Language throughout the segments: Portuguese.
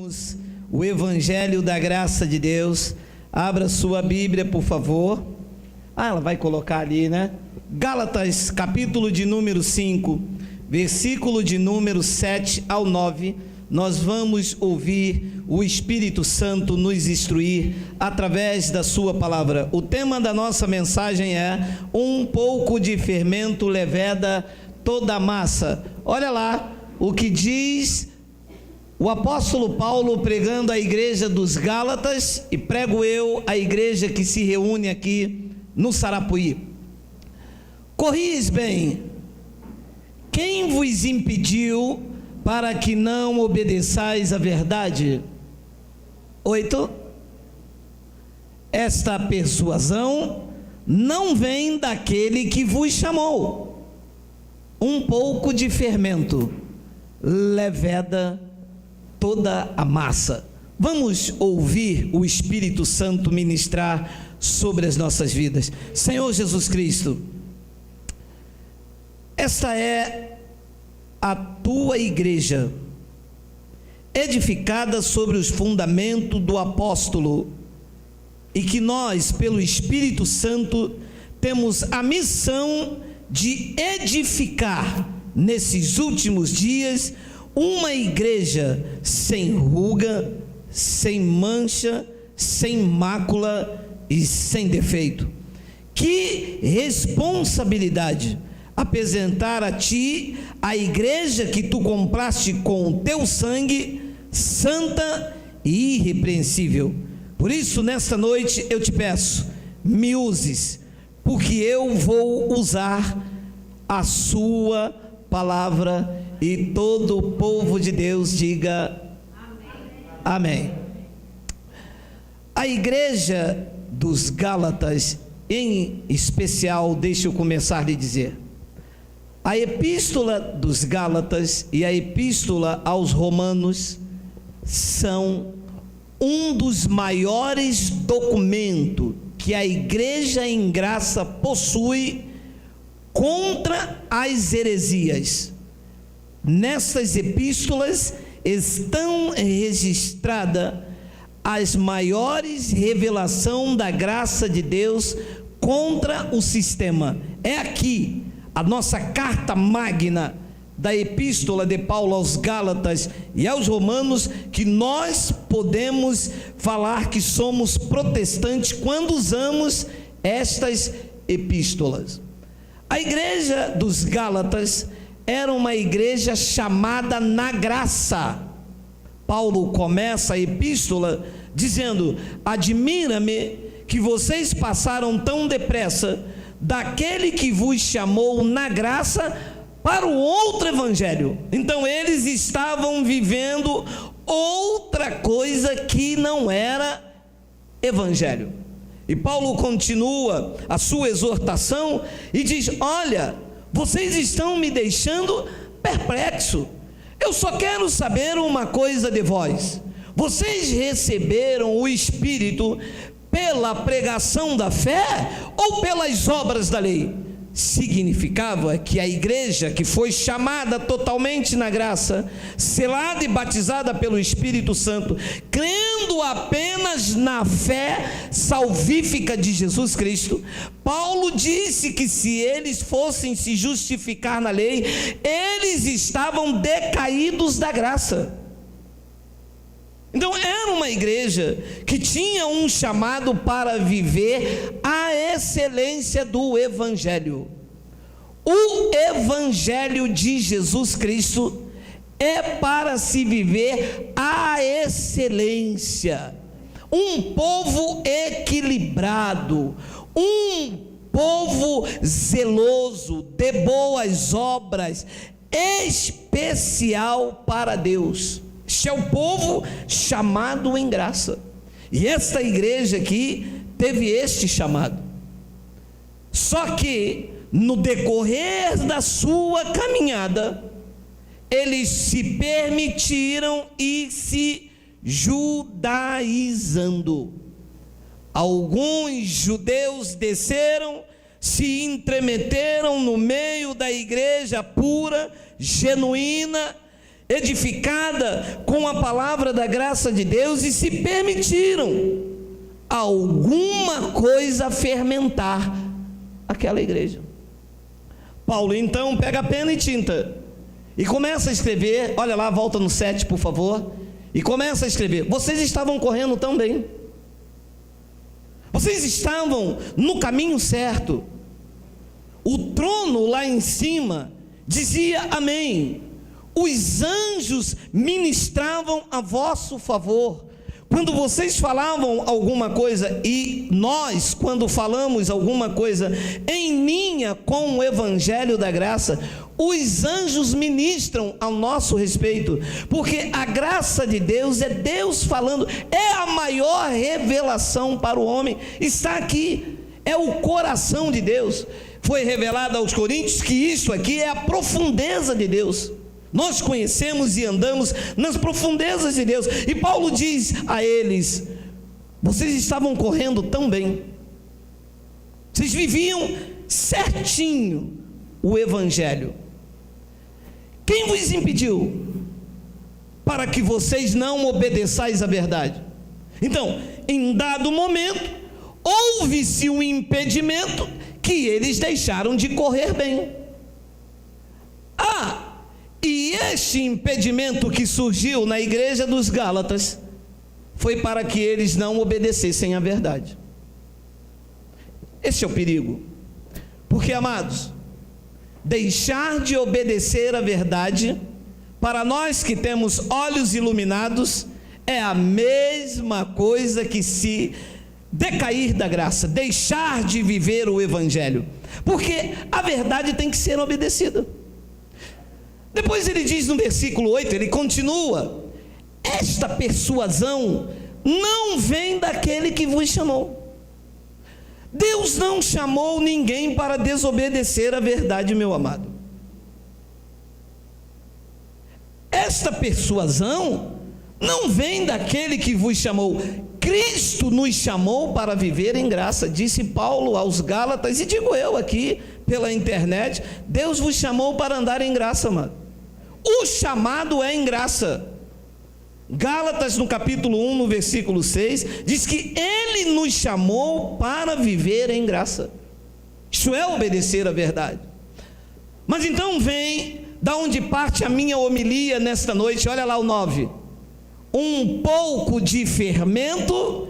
ouvirmos o Evangelho da Graça de Deus. Abra sua Bíblia, por favor. Ela vai colocar ali, né? Gálatas, capítulo de número 5, versículo de número 7 ao 9. Nós vamos ouvir o Espírito Santo nos instruir através da sua palavra. O tema da nossa mensagem é: um pouco de fermento leveda toda a massa. Olha lá o que diz o apóstolo Paulo pregando à igreja dos Gálatas, e prego eu à igreja que se reúne aqui no Sarapuí. Corris bem, quem vos impediu para que não obedeçais à verdade? 8. Esta persuasão não vem daquele que vos chamou. Um pouco de fermento leveda toda a massa. Vamos ouvir o Espírito Santo ministrar sobre as nossas vidas. Senhor Jesus Cristo, esta é a tua igreja, edificada sobre os fundamentos do apóstolo, e que nós, pelo Espírito Santo, temos a missão de edificar nesses últimos dias uma igreja sem ruga, sem mancha, sem mácula e sem defeito. Que responsabilidade apresentar a ti a igreja que tu compraste com o teu sangue, santa e irrepreensível. Por isso, nesta noite eu te peço, me uses, porque eu vou usar a sua palavra, e todo o povo de Deus diga amém. Amém. A igreja dos Gálatas, em especial, deixa eu começar a lhe dizer, a epístola dos Gálatas e a epístola aos Romanos são um dos maiores documentos que a igreja em graça possui contra as heresias. Nessas epístolas estão registradas as maiores revelações da graça de Deus contra o sistema. É aqui a nossa carta magna da epístola de Paulo aos Gálatas e aos Romanos que nós podemos falar que somos protestantes quando usamos estas epístolas. A igreja dos Gálatas era uma igreja chamada na graça. Paulo começa a epístola dizendo: admira-me que vocês passaram tão depressa daquele que vos chamou na graça para o outro evangelho. Então eles estavam vivendo outra coisa que não era evangelho. E Paulo continua a sua exortação e diz: olha, vocês estão me deixando perplexo. Eu só quero saber uma coisa de vós: vocês receberam o Espírito pela pregação da fé ou pelas obras da lei? Significava que a igreja que foi chamada totalmente na graça, selada e batizada pelo Espírito Santo, crendo apenas na fé salvífica de Jesus Cristo, Paulo disse que se eles fossem se justificar na lei, eles estavam decaídos da graça. Então era uma igreja que tinha um chamado para viver a excelência do Evangelho. O Evangelho de Jesus Cristo é para se viver a excelência. Um povo equilibrado, um povo zeloso, de boas obras, especial para Deus. Este é o povo chamado em graça. E esta igreja aqui teve este chamado. Só que no decorrer da sua caminhada, eles se permitiram ir se judaizando. Alguns judeus desceram, se entremeteram no meio da igreja pura, genuína, edificada com a palavra da graça de Deus, e se permitiram alguma coisa fermentar aquela igreja. Paulo então pega pena e tinta e começa a escrever. Olha lá, volta no 7, por favor, e começa a escrever: vocês estavam correndo tão bem, vocês estavam no caminho certo, o trono lá em cima dizia amém, os anjos ministravam a vosso favor. Quando vocês falavam alguma coisa, e nós, quando falamos alguma coisa em linha com o evangelho da graça, os anjos ministram ao nosso respeito, porque a graça de Deus é Deus falando, é a maior revelação para o homem, está aqui, é o coração de Deus. Foi revelado aos coríntios que isso aqui é a profundeza de Deus. Nós conhecemos e andamos nas profundezas de Deus. E Paulo diz a eles: vocês estavam correndo tão bem, vocês viviam certinho o evangelho. Quem vos impediu para que vocês não obedeçais à verdade? Então, em dado momento, houve-se um impedimento que eles deixaram de correr bem. E este impedimento que surgiu na igreja dos Gálatas foi para que eles não obedecessem à verdade. Esse é o perigo, porque, amados, deixar de obedecer à verdade, para nós que temos olhos iluminados, é a mesma coisa que se decair da graça, deixar de viver o evangelho, porque a verdade tem que ser obedecida. Depois ele diz no versículo 8, ele continua: esta persuasão não vem daquele que vos chamou. Deus não chamou ninguém para desobedecer à verdade, meu amado. Esta persuasão não vem daquele que vos chamou. Cristo nos chamou para viver em graça, disse Paulo aos Gálatas, e digo eu aqui pela internet: Deus vos chamou para andar em graça, amado. O chamado é em graça. Gálatas, no capítulo 1, no versículo 6, diz que Ele nos chamou para viver em graça. Isso é obedecer à verdade. Mas então vem da onde parte a minha homilia nesta noite. Olha lá o 9: um pouco de fermento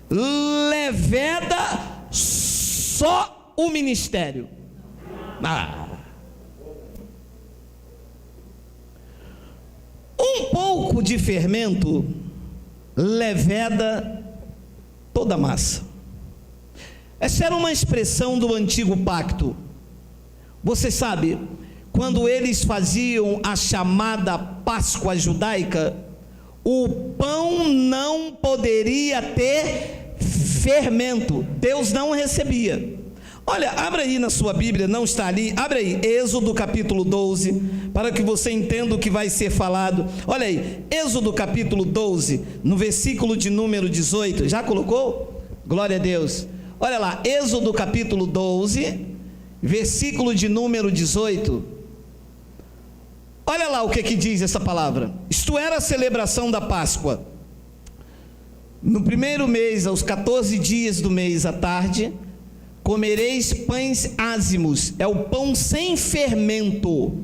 leveda só o ministério. Um pouco de fermento leveda toda a massa. Essa era uma expressão do antigo pacto. Você sabe, quando eles faziam a chamada Páscoa judaica, o pão não poderia ter fermento, Deus não recebia. Olha, abra aí na sua Bíblia, não está ali, abre aí, Êxodo capítulo 12, para que você entenda o que vai ser falado. Olha aí, Êxodo capítulo 12, no versículo de número 18, já colocou? Glória a Deus. Olha lá, Êxodo capítulo 12, versículo de número 18. Olha lá o que diz essa palavra: isto era a celebração da Páscoa. No primeiro mês, aos 14 dias do mês à tarde, comereis pães ázimos, é o pão sem fermento,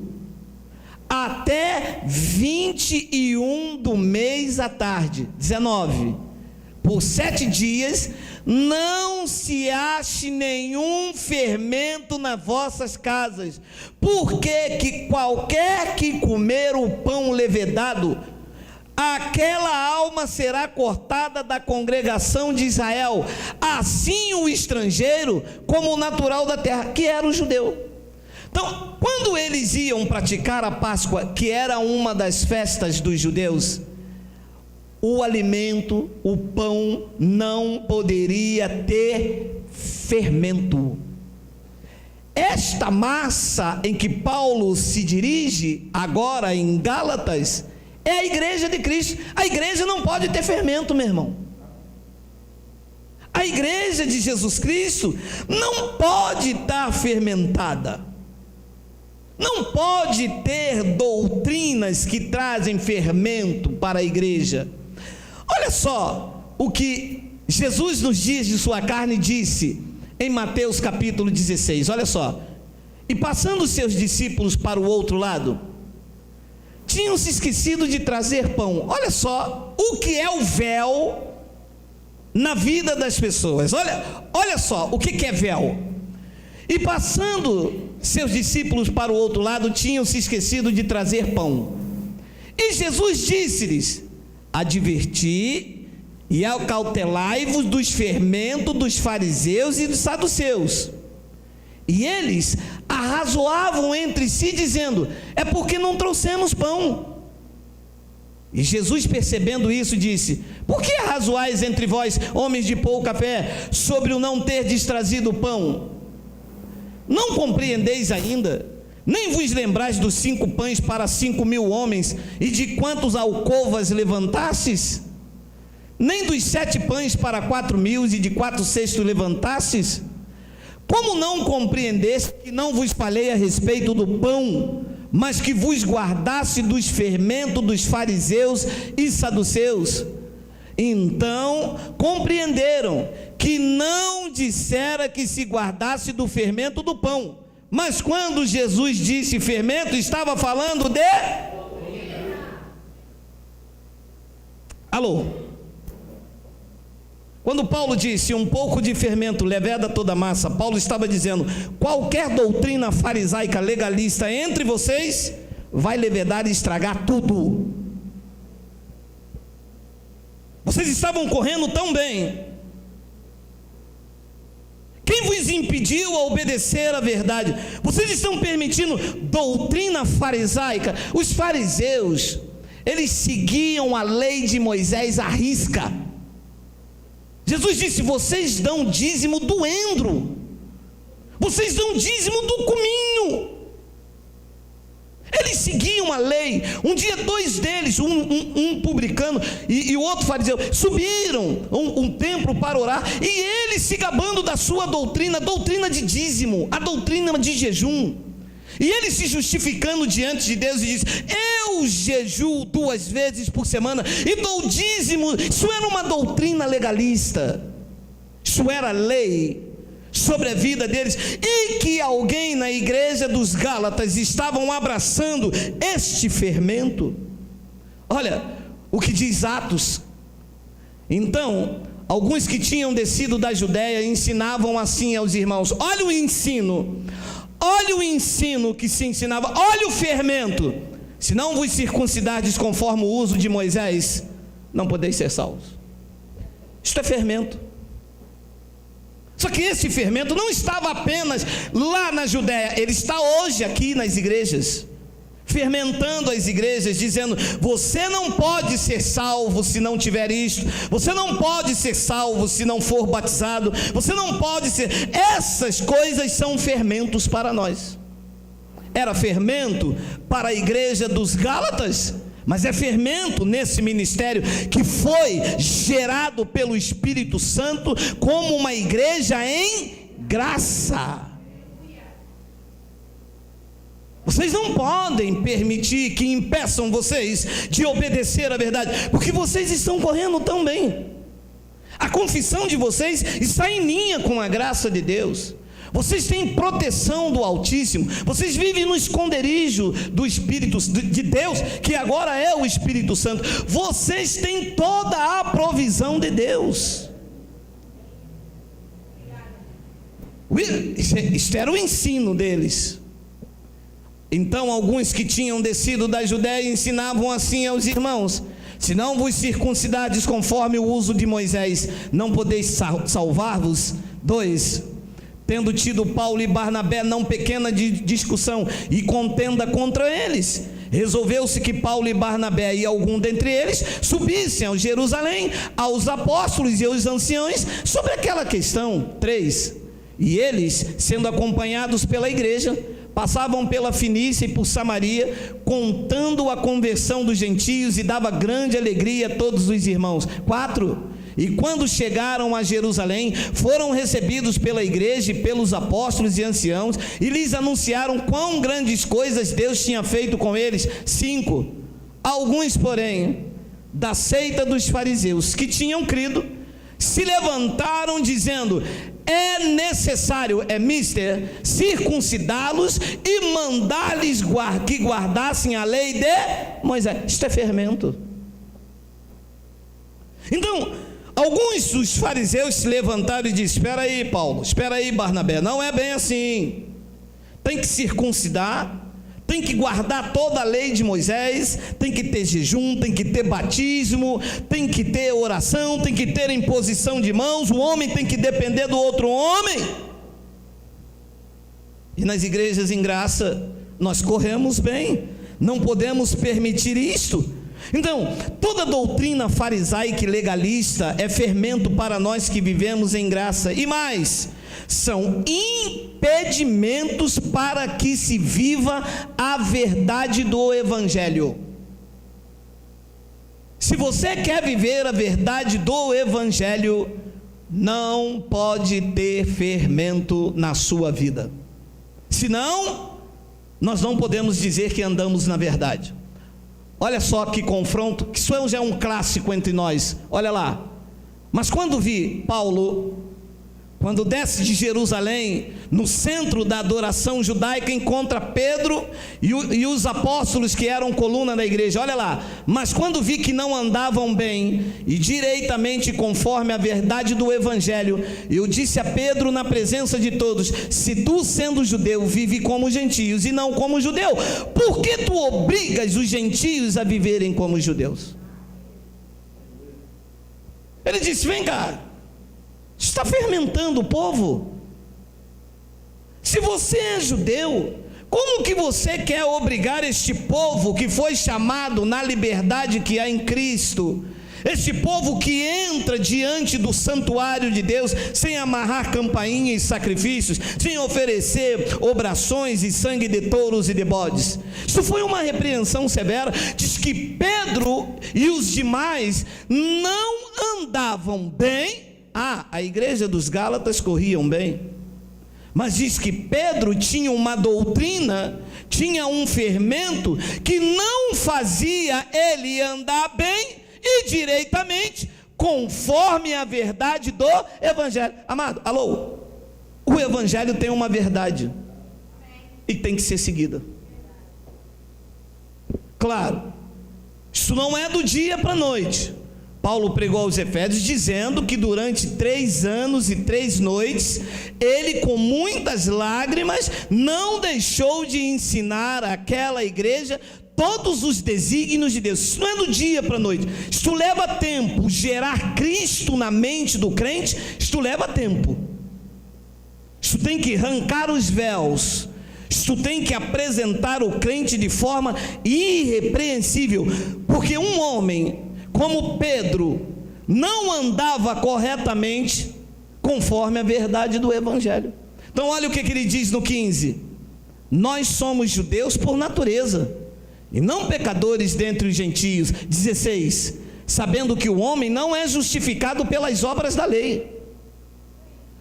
até 21 do mês à tarde. 19, por 7 dias não se ache nenhum fermento nas vossas casas, porque que qualquer que comer o pão levedado, aquela alma será cortada da congregação de Israel, assim o estrangeiro como o natural da terra, que era o judeu. Então, quando eles iam praticar a Páscoa, que era uma das festas dos judeus, o alimento, o pão, não poderia ter fermento. Esta massa em que Paulo se dirige agora em Gálatas é a igreja de Cristo. A igreja não pode ter fermento, meu irmão. A igreja de Jesus Cristo não pode estar fermentada. Não pode ter doutrinas que trazem fermento para a igreja. Olha só o que Jesus nos dias de sua carne disse em Mateus capítulo 16, olha só. E passando os seus discípulos para o outro lado, tinham se esquecido de trazer pão. Olha só o que é o véu na vida das pessoas. Olha só o que é véu. E passando seus discípulos para o outro lado, tinham se esquecido de trazer pão. E Jesus disse-lhes: adverti e acautelai-vos dos fermentos dos fariseus e dos saduceus. E eles arrazoavam entre si, dizendo: é porque não trouxemos pão. E Jesus, percebendo isso, disse: por que arrazoais entre vós, homens de pouca fé, sobre o não terdes trazido pão? Não compreendeis ainda? Nem vos lembrais dos 5 pães para 5.000 homens, e de quantos alcovas levantastes? Nem dos 7 pães para 4.000, e de 4 cestos levantastes? Como não compreendeste que não vos falei a respeito do pão, mas que vos guardasse dos fermentos dos fariseus e saduceus? Então compreenderam que não dissera que se guardasse do fermento do pão, mas quando Jesus disse fermento, estava falando de... Alô? Quando Paulo disse um pouco de fermento leveda toda a massa, Paulo estava dizendo: qualquer doutrina farisaica legalista entre vocês vai levedar e estragar tudo. Vocês estavam correndo tão bem. Quem vos impediu a obedecer à verdade? Vocês estão permitindo doutrina farisaica. Os fariseus, eles seguiam a lei de Moisés à risca. Jesus disse: vocês dão dízimo do endro, vocês dão dízimo do cominho. Eles seguiam a lei. Um dia 2 deles, um publicano e o outro fariseu, subiram um templo para orar, e eles se gabando da sua doutrina, a doutrina de dízimo, a doutrina de jejum, e eles se justificando diante de Deus, e diz: eu jejuo 2 vezes por semana e dou dízimo. Isso era uma doutrina legalista, isso era lei sobre a vida deles, e que alguém na igreja dos Gálatas estavam abraçando este fermento. Olha o que diz Atos. Então, alguns que tinham descido da Judéia ensinavam assim aos irmãos: olha o ensino que se ensinava, olha o fermento: se não vos circuncidardes conforme o uso de Moisés, não podeis ser salvos. Isto é fermento. Só que esse fermento não estava apenas lá na Judéia, ele está hoje aqui nas igrejas, fermentando as igrejas, dizendo: você não pode ser salvo se não tiver isto, você não pode ser salvo se não for batizado, você não pode ser... Essas coisas são fermentos para nós. Era fermento para a igreja dos Gálatas, mas é fermento nesse ministério que foi gerado pelo Espírito Santo como uma igreja em graça. Vocês não podem permitir que impeçam vocês de obedecer à verdade, porque vocês estão correndo tão bem. A confissão de vocês está em linha com a graça de Deus. Vocês têm proteção do Altíssimo, vocês vivem no esconderijo do Espírito de Deus, que agora é o Espírito Santo. Vocês têm toda a provisão de Deus. Isto era o ensino deles. Então alguns que tinham descido da Judéia ensinavam assim aos irmãos: se não vos circuncidardes conforme o uso de Moisés, não podeis salvar-vos. 2. Tendo tido Paulo e Barnabé não pequena discussão e contenda contra eles, resolveu-se que Paulo e Barnabé e algum dentre eles subissem a Jerusalém aos apóstolos e aos anciões sobre aquela questão. 3. E eles, sendo acompanhados pela igreja, passavam pela Fenícia e por Samaria, contando a conversão dos gentios, e dava grande alegria a todos os irmãos. 4. E quando chegaram a Jerusalém, foram recebidos pela igreja e pelos apóstolos e anciãos, e lhes anunciaram quão grandes coisas Deus tinha feito com eles. 5. Alguns, porém, da seita dos fariseus, que tinham crido, se levantaram dizendo: é necessário, circuncidá-los e mandar-lhes que guardassem a lei de Moisés. Isto é fermento. Então, alguns dos fariseus se levantaram e disseram: espera aí, Paulo, espera aí, Barnabé, não é bem assim. Tem que circuncidar, tem que guardar toda a lei de Moisés, tem que ter jejum, tem que ter batismo, tem que ter oração, tem que ter imposição de mãos, o homem tem que depender do outro homem. E nas igrejas em graça, nós corremos bem, não podemos permitir isto. Então, toda doutrina farisaica e legalista é fermento para nós que vivemos em graça, e mais, são impedimentos para que se viva a verdade do Evangelho. Se você quer viver a verdade do Evangelho, não pode ter fermento na sua vida, senão nós não podemos dizer que andamos na verdade. Olha só que confronto, que isso já é um clássico entre nós. Olha lá. Mas quando vi Paulo, quando desce de Jerusalém, no centro da adoração judaica, encontra Pedro e os apóstolos que eram coluna da igreja. Olha lá. Mas quando vi que não andavam bem e direitamente conforme a verdade do Evangelho, eu disse a Pedro na presença de todos: se tu, sendo judeu, vive como gentios e não como judeu, por que tu obrigas os gentios a viverem como judeus? Ele disse: vem cá, está fermentando o povo. Se você é judeu, como que você quer obrigar este povo que foi chamado na liberdade que há em Cristo, este povo que entra diante do santuário de Deus sem amarrar campainha e sacrifícios, sem oferecer obrações e sangue de touros e de bodes? Isso foi uma repreensão severa. Diz que Pedro e os demais não andavam bem. A igreja dos Gálatas corriam bem, mas diz que Pedro tinha uma doutrina, tinha um fermento que não fazia ele andar bem e direitamente conforme a verdade do Evangelho. Amado, alô, o Evangelho tem uma verdade e tem que ser seguida. Claro, isso não é do dia para a noite. Paulo pregou aos Efésios dizendo que durante 3 anos e 3 noites, ele com muitas lágrimas não deixou de ensinar àquela igreja todos os desígnios de Deus. Isso não é do dia para a noite, isso leva tempo. Gerar Cristo na mente do crente, isso leva tempo. Isso tem que arrancar os véus, isso tem que apresentar o crente de forma irrepreensível, porque um homem como Pedro não andava corretamente conforme a verdade do Evangelho. Então olha o que ele diz no 15: nós somos judeus por natureza, e não pecadores dentre os gentios. 16: sabendo que o homem não é justificado pelas obras da lei,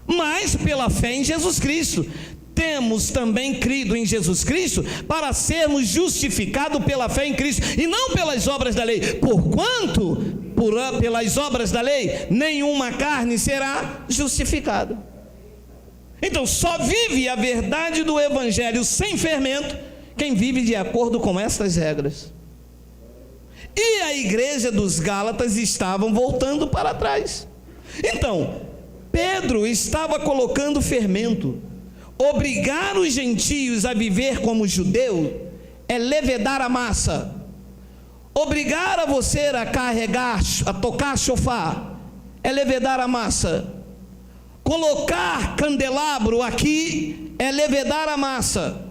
mas pela fé em Jesus Cristo. Temos também crido em Jesus Cristo para sermos justificados pela fé em Cristo, e não pelas obras da lei, porquanto pelas obras da lei nenhuma carne será justificada. Então só vive a verdade do Evangelho sem fermento quem vive de acordo com estas regras. E a igreja dos Gálatas estavam voltando para trás. Então Pedro estava colocando fermento. Obrigar os gentios a viver como judeu é levedar a massa. Obrigar a você a carregar, a tocar chofar, é levedar a massa. Colocar candelabro aqui é levedar a massa.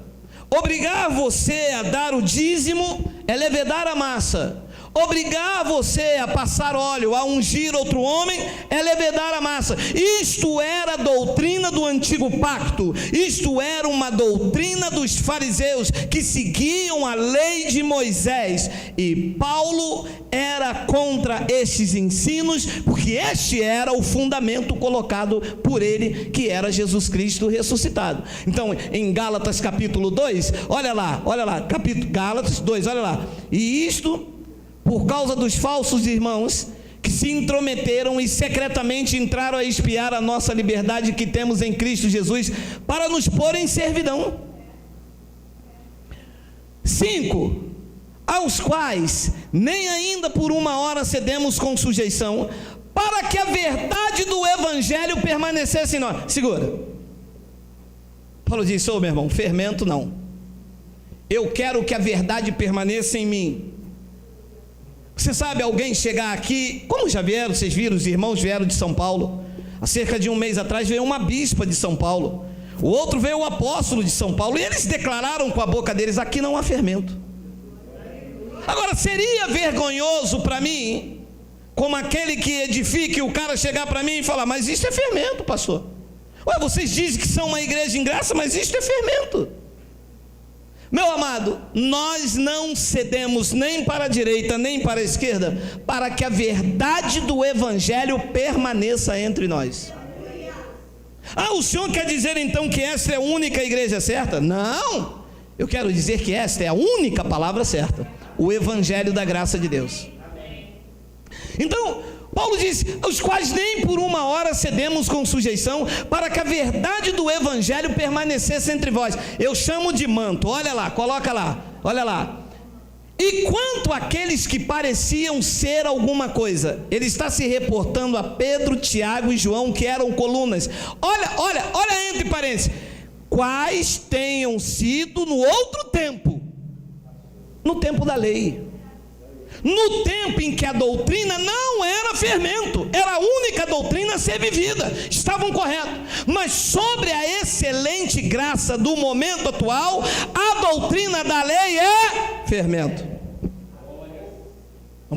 Obrigar você a dar o dízimo é levedar a massa. Obrigar você a passar óleo, a ungir outro homem, é levedar a massa. Isto era a doutrina do antigo pacto. Isto era uma doutrina dos fariseus que seguiam a lei de Moisés. E Paulo era contra estes ensinos, porque este era o fundamento colocado por ele, que era Jesus Cristo ressuscitado. Então, em Gálatas capítulo 2, olha lá, Gálatas 2, olha lá. E isto por causa dos falsos irmãos que se intrometeram e secretamente entraram a espiar a nossa liberdade que temos em Cristo Jesus, para nos pôr em servidão. 5. Aos quais nem ainda por uma hora cedemos com sujeição, para que a verdade do evangelho permanecesse em nós. Segura. Paulo disse: ô meu irmão, fermento não. Eu quero que a verdade permaneça em mim. Você sabe, alguém chegar aqui, como já vieram, vocês viram, os irmãos vieram de São Paulo, há cerca de um mês atrás veio uma bispa de São Paulo, o outro veio o apóstolo de São Paulo, e eles declararam com a boca deles: aqui não há fermento. Agora, seria vergonhoso para mim, como aquele que edifica, e o cara chegar para mim e falar: mas isto é fermento, pastor. Ué, vocês dizem que são uma igreja em graça, mas isto é fermento. Meu amado, nós não cedemos nem para a direita, nem para a esquerda, para que a verdade do evangelho permaneça entre nós. Ah, o senhor quer dizer então que esta é a única igreja certa? Não, eu quero dizer que esta é a única palavra certa, o evangelho da graça de Deus. Então, Paulo diz: os quais nem por uma hora cedemos com sujeição, para que a verdade do evangelho permanecesse entre vós. Eu chamo de manto, olha lá, coloca lá, olha lá. E quanto àqueles que pareciam ser alguma coisa, ele está se reportando a Pedro, Tiago e João, que eram colunas. Olha entre parênteses: quais tenham sido no outro tempo, no tempo da lei, no tempo em que a doutrina não era fermento, era a única doutrina a ser vivida, estavam corretos. Mas sobre a excelente graça do momento atual, a doutrina da lei é fermento.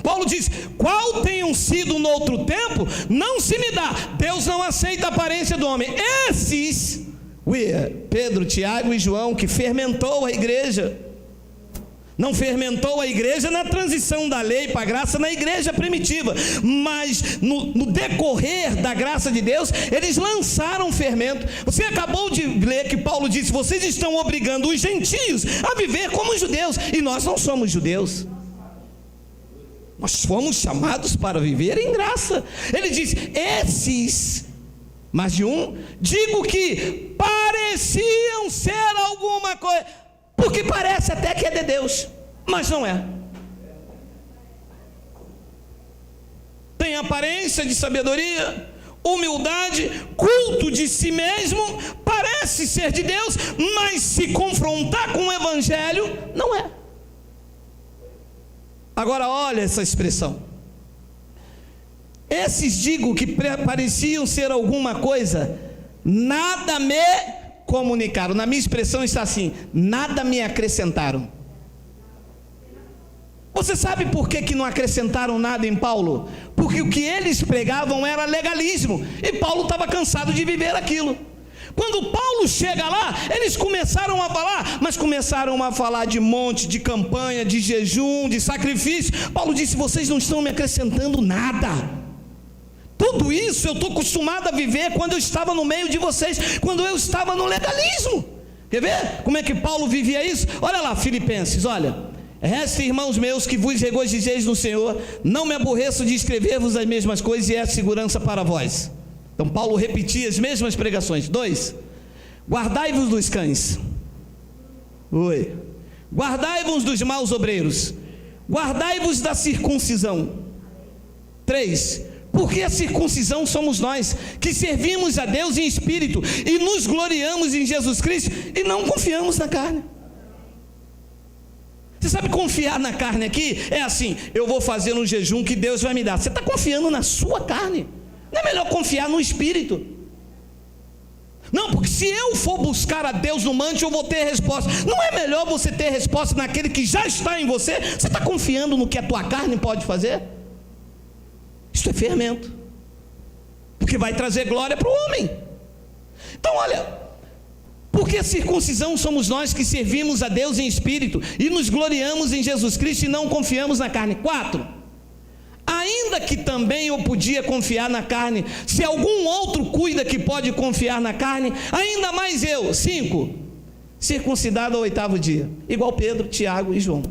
Paulo diz: qual tenham sido no outro tempo, não se me dá. Deus não aceita a aparência do homem. Esses, Pedro, Tiago e João, que fermentou a igreja. Não fermentou a igreja na transição da lei para a graça, na igreja primitiva, mas no decorrer da graça de Deus, eles lançaram fermento. Você acabou de ler que Paulo disse: vocês estão obrigando os gentios a viver como judeus, e nós não somos judeus, nós fomos chamados para viver em graça. Ele diz: esses, mais de um, digo que pareciam ser alguma coisa, porque parece até que é de Deus, mas não é. Tem aparência de sabedoria, humildade, culto de si mesmo, parece ser de Deus, mas se confrontar com o evangelho, não é. Agora olha essa expressão: esses digo que pareciam ser alguma coisa, nada me comunicaram. Na minha expressão está assim: nada me acrescentaram. Você sabe por que não acrescentaram nada em Paulo? Porque o que eles pregavam era legalismo, e Paulo estava cansado de viver aquilo. Quando Paulo chega lá, eles começaram a falar, mas começaram a falar de monte, de campanha, de jejum, de sacrifício. Paulo disse: vocês não estão me acrescentando nada. Tudo isso eu estou acostumado a viver quando eu estava no meio de vocês, quando eu estava no legalismo. Quer ver como é que Paulo vivia isso? Olha lá, Filipenses, olha: resta, irmãos meus, que vos regozijeis no Senhor, não me aborreço de escrever-vos as mesmas coisas, e é segurança para vós. Então Paulo repetia as mesmas pregações. 2, guardai-vos dos cães. Guardai-vos dos maus obreiros. Guardai-vos da circuncisão. 3, porque a circuncisão somos nós, que servimos a Deus em espírito, e nos gloriamos em Jesus Cristo, e não confiamos na carne. Você sabe, confiar na carne aqui é assim: eu vou fazer um jejum que Deus vai me dar. Você está confiando na sua carne. Não é melhor confiar no espírito? Não, porque se eu for buscar a Deus no monte, eu vou ter resposta. Não é melhor você ter resposta naquele que já está em você? Você está confiando no que a tua carne pode fazer? Isso é fermento, porque vai trazer glória para o homem. Então olha, porque a circuncisão somos nós que servimos a Deus em espírito e nos gloriamos em Jesus Cristo e não confiamos na carne. 4, ainda que também eu podia confiar na carne, se algum outro cuida que pode confiar na carne, ainda mais eu. 5, circuncidado ao 8º dia, igual Pedro, Tiago e João,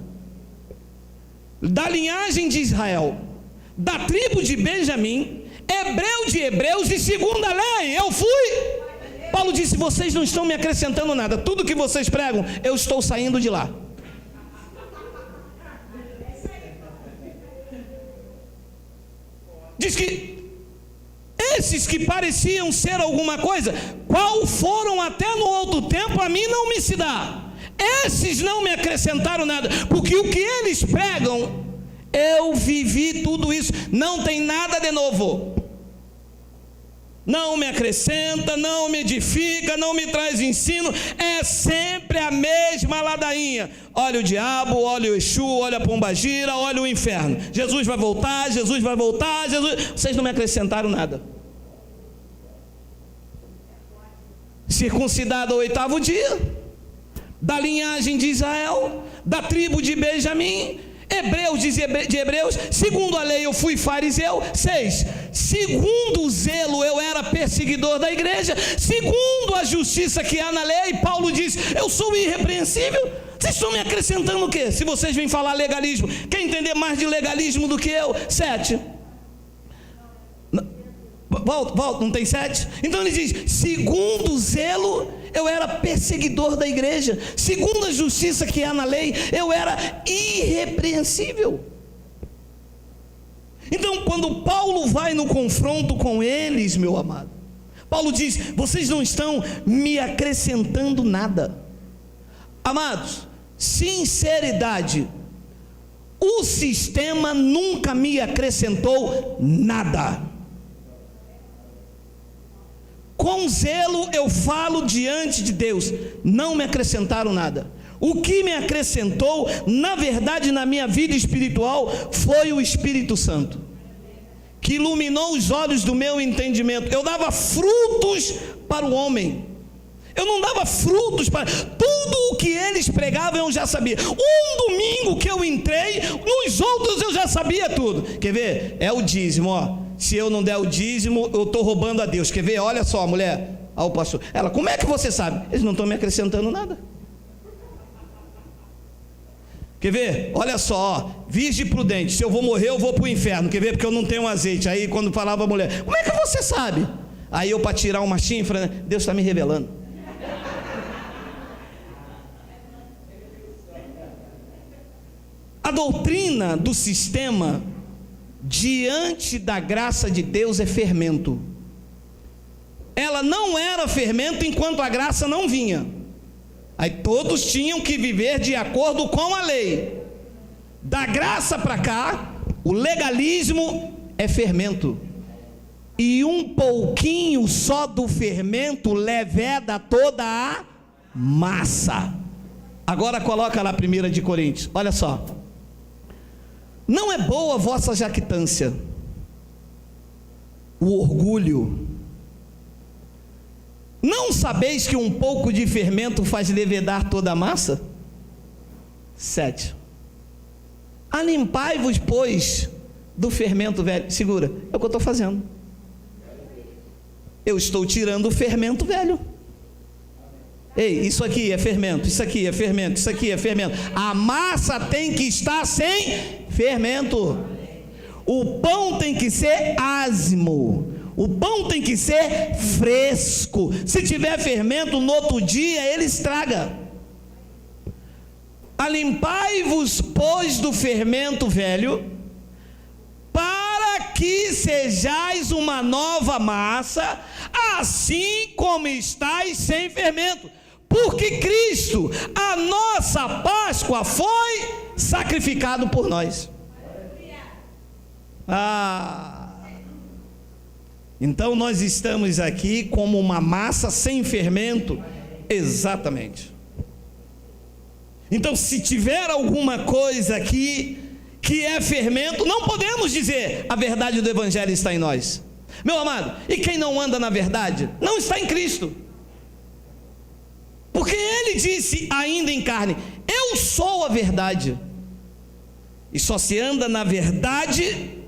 da linhagem de Israel, da tribo de Benjamim, hebreu de hebreus e segundo a lei, eu fui. Paulo disse: vocês não estão me acrescentando nada, tudo que vocês pregam, eu estou saindo de lá. Diz que esses que pareciam ser alguma coisa, qual foram até no outro tempo, a mim não me se dá. Esses não me acrescentaram nada, porque o que eles pregam, eu vivi tudo isso, não tem nada de novo. Não me acrescenta, não me edifica, não me traz ensino, é sempre a mesma ladainha. Olha o diabo, olha o Exu, olha a pombagira, olha o inferno. Jesus vai voltar, Jesus vai voltar, Jesus... Vocês não me acrescentaram nada. Circuncidado ao 8º dia, da linhagem de Israel, da tribo de Benjamim, hebreus de hebreus, segundo a lei eu fui fariseu. 6, segundo o zelo eu era perseguidor da igreja, segundo a justiça que há na lei, Paulo diz: eu sou irrepreensível. Vocês estão me acrescentando o quê? Se vocês vêm falar legalismo, quer entender mais de legalismo do que eu? 7, volta, não tem 7? Então ele diz: segundo o zelo eu era perseguidor da igreja, segundo a justiça que há na lei, eu era irrepreensível. Então, quando Paulo vai no confronto com eles, meu amado, Paulo diz: vocês não estão me acrescentando nada. Amados, sinceridade, o sistema nunca me acrescentou nada. Com zelo eu falo diante de Deus, não me acrescentaram nada. O que me acrescentou, na verdade, na minha vida espiritual, foi o Espírito Santo, que iluminou os olhos do meu entendimento. Eu dava frutos para o homem, eu não dava frutos para... Tudo o que eles pregavam eu já sabia. Um domingo que eu entrei, nos outros eu já sabia tudo. Quer ver? É o dízimo, ó. Se eu não der o dízimo, eu estou roubando a Deus. Quer ver? Olha só, mulher, ao pastor. Ela: como é que você sabe? Eles não estão me acrescentando nada. Quer ver? Olha só, ó, virgem prudente, se eu vou morrer eu vou para o inferno. Quer ver? Porque eu não tenho azeite. Aí quando falava a mulher: como é que você sabe? Aí eu, para tirar uma chifra, né? Deus está me revelando. A doutrina do sistema diante da graça de Deus é fermento. Ela não era fermento enquanto a graça não vinha. Aí todos tinham que viver de acordo com a lei. Da graça para cá, o legalismo é fermento. E um pouquinho só do fermento leveda toda a massa. Agora coloca lá 1 de Coríntios, olha só. Não é boa a vossa jactância, o orgulho. Não sabeis que um pouco de fermento faz levedar toda a massa? 7. Alimpai-vos, pois, do fermento velho. Segura, é o que eu estou fazendo. Eu estou tirando o fermento velho. Ei, isso aqui é fermento, isso aqui é fermento, isso aqui é fermento. A massa tem que estar sem fermento. O pão tem que ser asmo. O pão tem que ser fresco. Se tiver fermento, no outro dia ele estraga. Alimpai-vos, pois, do fermento velho, para que sejais uma nova massa, assim como estáis sem fermento. Porque Cristo, a nossa Páscoa, foi sacrificado por nós. Então nós estamos aqui como uma massa sem fermento. Exatamente. Então, se tiver alguma coisa aqui que é fermento, não podemos dizer a verdade do Evangelho está em nós. Meu amado, e quem não anda na verdade, não está em Cristo. Porque ele disse ainda em carne: eu sou a verdade. E só se anda na verdade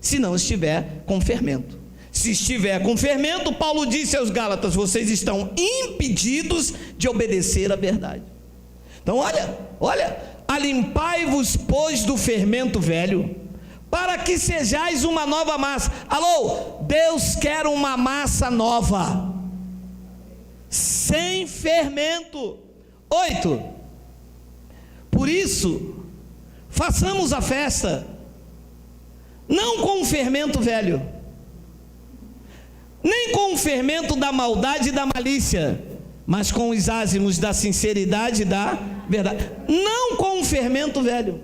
se não estiver com fermento. Se estiver com fermento, Paulo disse aos Gálatas: vocês estão impedidos de obedecer à verdade. Então olha, alimpai-vos, pois, do fermento velho, para que sejais uma nova massa. Alô, Deus quer uma massa nova, sem fermento. 8. Por isso, façamos a festa, não com o fermento velho, nem com o fermento da maldade e da malícia, mas com os ázimos da sinceridade e da verdade. Não com o fermento velho.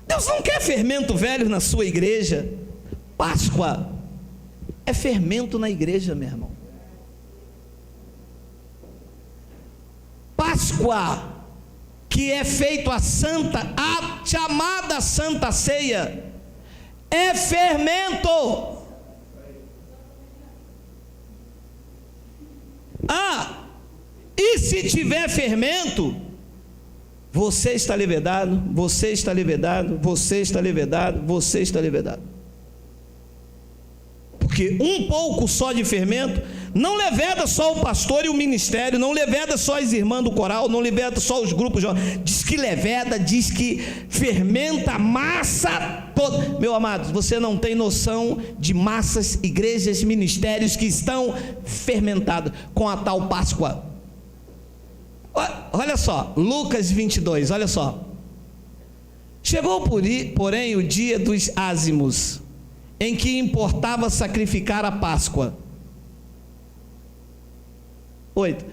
Deus não quer fermento velho na sua igreja. Páscoa é fermento na igreja, meu irmão. Páscoa, que é feito a chamada Santa Ceia, é fermento. E se tiver fermento, você está levedado, você está levedado, você está levedado, você está levedado. Porque um pouco só de fermento não leveda só o pastor e o ministério, não leveda só as irmãs do coral, não leveda só os grupos jovens. Diz que leveda, diz que fermenta a massa toda. Meu amado, você não tem noção de massas, igrejas, ministérios que estão fermentados com a tal Páscoa. Olha só, Lucas 22, olha só. Chegou porém o dia dos ázimos, em que importava sacrificar a Páscoa. 8.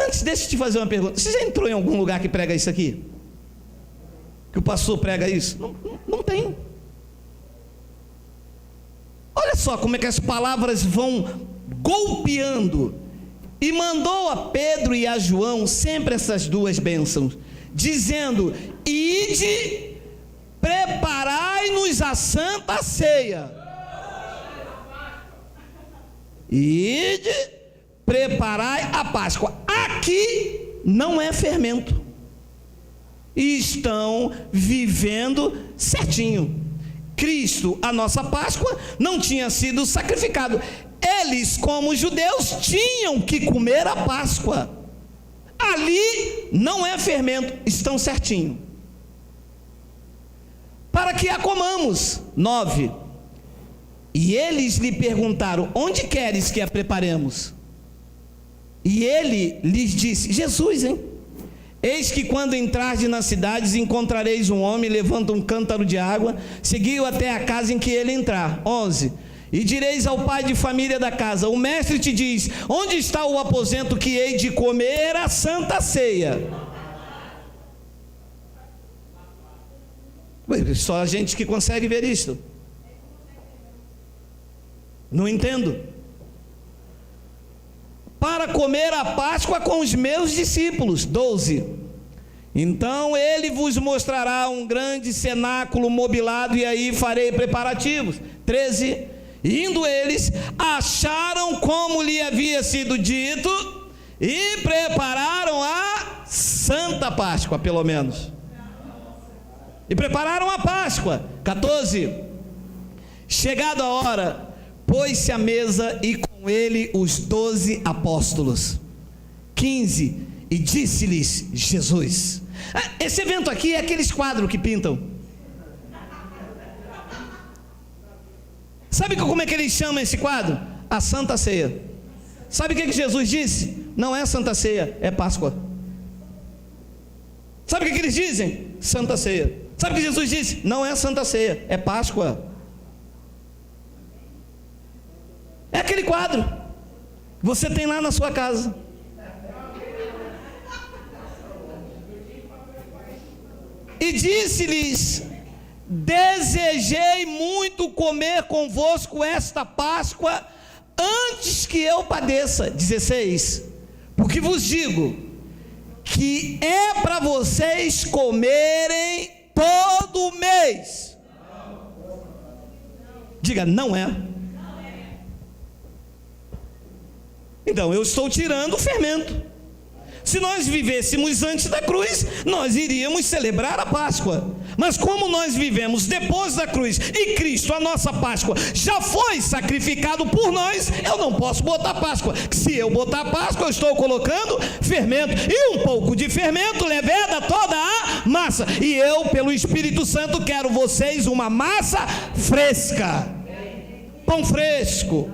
Antes, deixa eu te fazer uma pergunta. Você já entrou em algum lugar que prega isso aqui? Que o pastor prega isso? Não tem. Olha só como é que as palavras vão golpeando. E mandou a Pedro e a João sempre essas duas bênçãos, dizendo: ide, preparai-nos a santa ceia. Ide, preparai a Páscoa. Aqui não é fermento. E estão vivendo certinho. Cristo, a nossa Páscoa, não tinha sido sacrificado. Eles, como judeus, tinham que comer a Páscoa. Ali não é fermento, estão certinho. Para que a comamos. 9. E eles lhe perguntaram: onde queres que a preparemos? E ele lhes disse: Jesus, hein? Eis que quando entrardes nas cidades, encontrareis um homem, levanta um cântaro de água, segui-o até a casa em que ele entrar. 11. E direis ao pai de família da casa: o mestre te diz, onde está o aposento que hei de comer a santa ceia? Só a gente que consegue ver isto. Não entendo. Para comer a Páscoa com os meus discípulos. 12. Então ele vos mostrará um grande cenáculo mobilado, e aí farei preparativos. 13. Indo eles, acharam como lhe havia sido dito, e prepararam a Santa Páscoa, pelo menos. E prepararam a Páscoa. 14. Chegada a hora, pôs-se à mesa, e com ele os 12 apóstolos. 15. E disse-lhes Jesus. Esse evento aqui é aqueles quadros que pintam. Sabe como é que eles chamam esse quadro? A Santa Ceia. Sabe o que Jesus disse? Não é Santa Ceia, é Páscoa. Sabe o que eles dizem? Santa Ceia. Sabe o que Jesus disse? Não é Santa Ceia, é Páscoa. É aquele quadro que você tem lá na sua casa. E disse-lhes: desejei muito comer convosco esta Páscoa antes que eu padeça. 16. Porque vos digo que é para vocês comerem todo mês. Diga, não é. Então eu estou tirando o fermento. Se nós vivêssemos antes da cruz, nós iríamos celebrar a Páscoa. Mas como nós vivemos depois da cruz e Cristo, a nossa Páscoa, já foi sacrificado por nós, eu não posso botar Páscoa. Se eu botar Páscoa, eu estou colocando fermento. E um pouco de fermento leveda toda a massa. E eu, pelo Espírito Santo, quero vocês uma massa fresca. Pão fresco.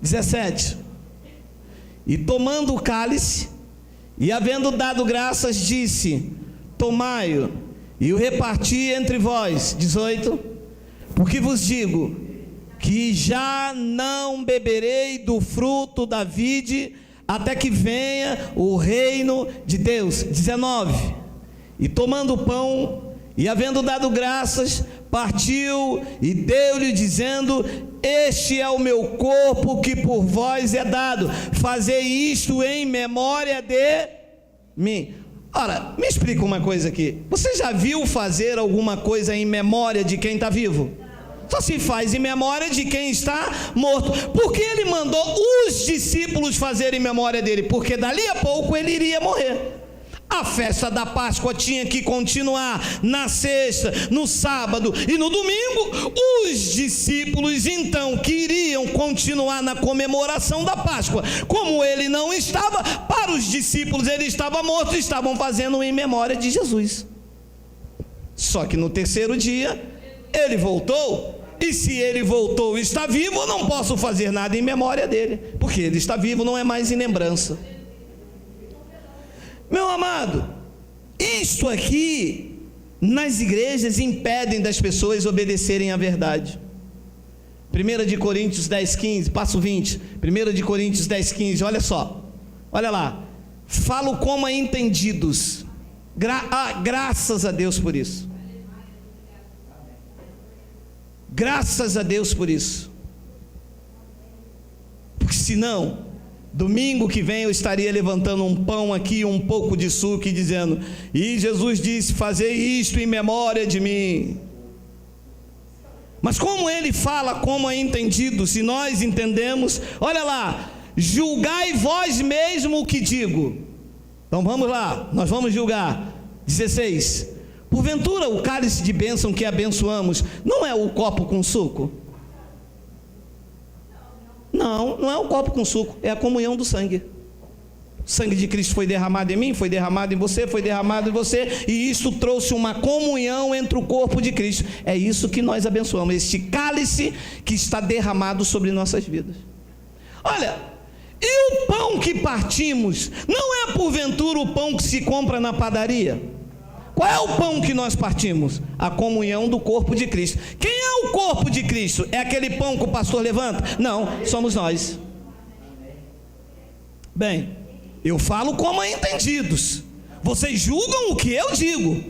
17. E tomando o cálice, e havendo dado graças, disse: tomai-o, e o reparti entre vós. 18. Porque vos digo que já não beberei do fruto da vide, até que venha o reino de Deus. 19. E tomando o pão, e havendo dado graças, partiu e deu-lhe, dizendo: este é o meu corpo que por vós é dado, fazei isto em memória de mim. Ora, me explica uma coisa aqui. Você já viu fazer alguma coisa em memória de quem está vivo? Só se faz em memória de quem está morto. Por que ele mandou os discípulos fazerem memória dele? Porque dali a pouco ele iria morrer. A festa da Páscoa tinha que continuar na sexta, no sábado e no domingo. Os discípulos então queriam continuar na comemoração da Páscoa. Como ele não estava, para os discípulos ele estava morto, estavam fazendo em memória de Jesus. Só que no terceiro dia ele voltou. E se ele voltou e está vivo, eu não posso fazer nada em memória dele, porque ele está vivo, não é mais em lembrança. Meu amado, isto aqui nas igrejas impedem das pessoas obedecerem à verdade. 1 de Coríntios 10:15, passo 20. 1 de Coríntios 10:15, olha só, olha lá. Falo como a entendidos. Graças a Deus por isso. Graças a Deus por isso. Porque senão, domingo que vem eu estaria levantando um pão aqui, um pouco de suco e dizendo: e Jesus disse, fazei isto em memória de mim. Mas como ele fala como é entendido, se nós entendemos, olha lá, julgai vós mesmo o que digo. Então vamos lá, nós vamos julgar. 16. Porventura o cálice de bênção que abençoamos não é o copo com suco? Não, não é o copo com suco, é a comunhão do sangue. O sangue de Cristo foi derramado em mim, foi derramado em você, foi derramado em você, e isso trouxe uma comunhão entre o corpo de Cristo. É isso que nós abençoamos, este cálice que está derramado sobre nossas vidas. Olha, e o pão que partimos, não é porventura o pão que se compra na padaria? Qual é o pão que nós partimos? A comunhão do corpo de Cristo. Quem é o corpo de Cristo? É aquele pão que o pastor levanta? Não, somos nós. Bem, eu falo como entendidos. Vocês julgam o que eu digo.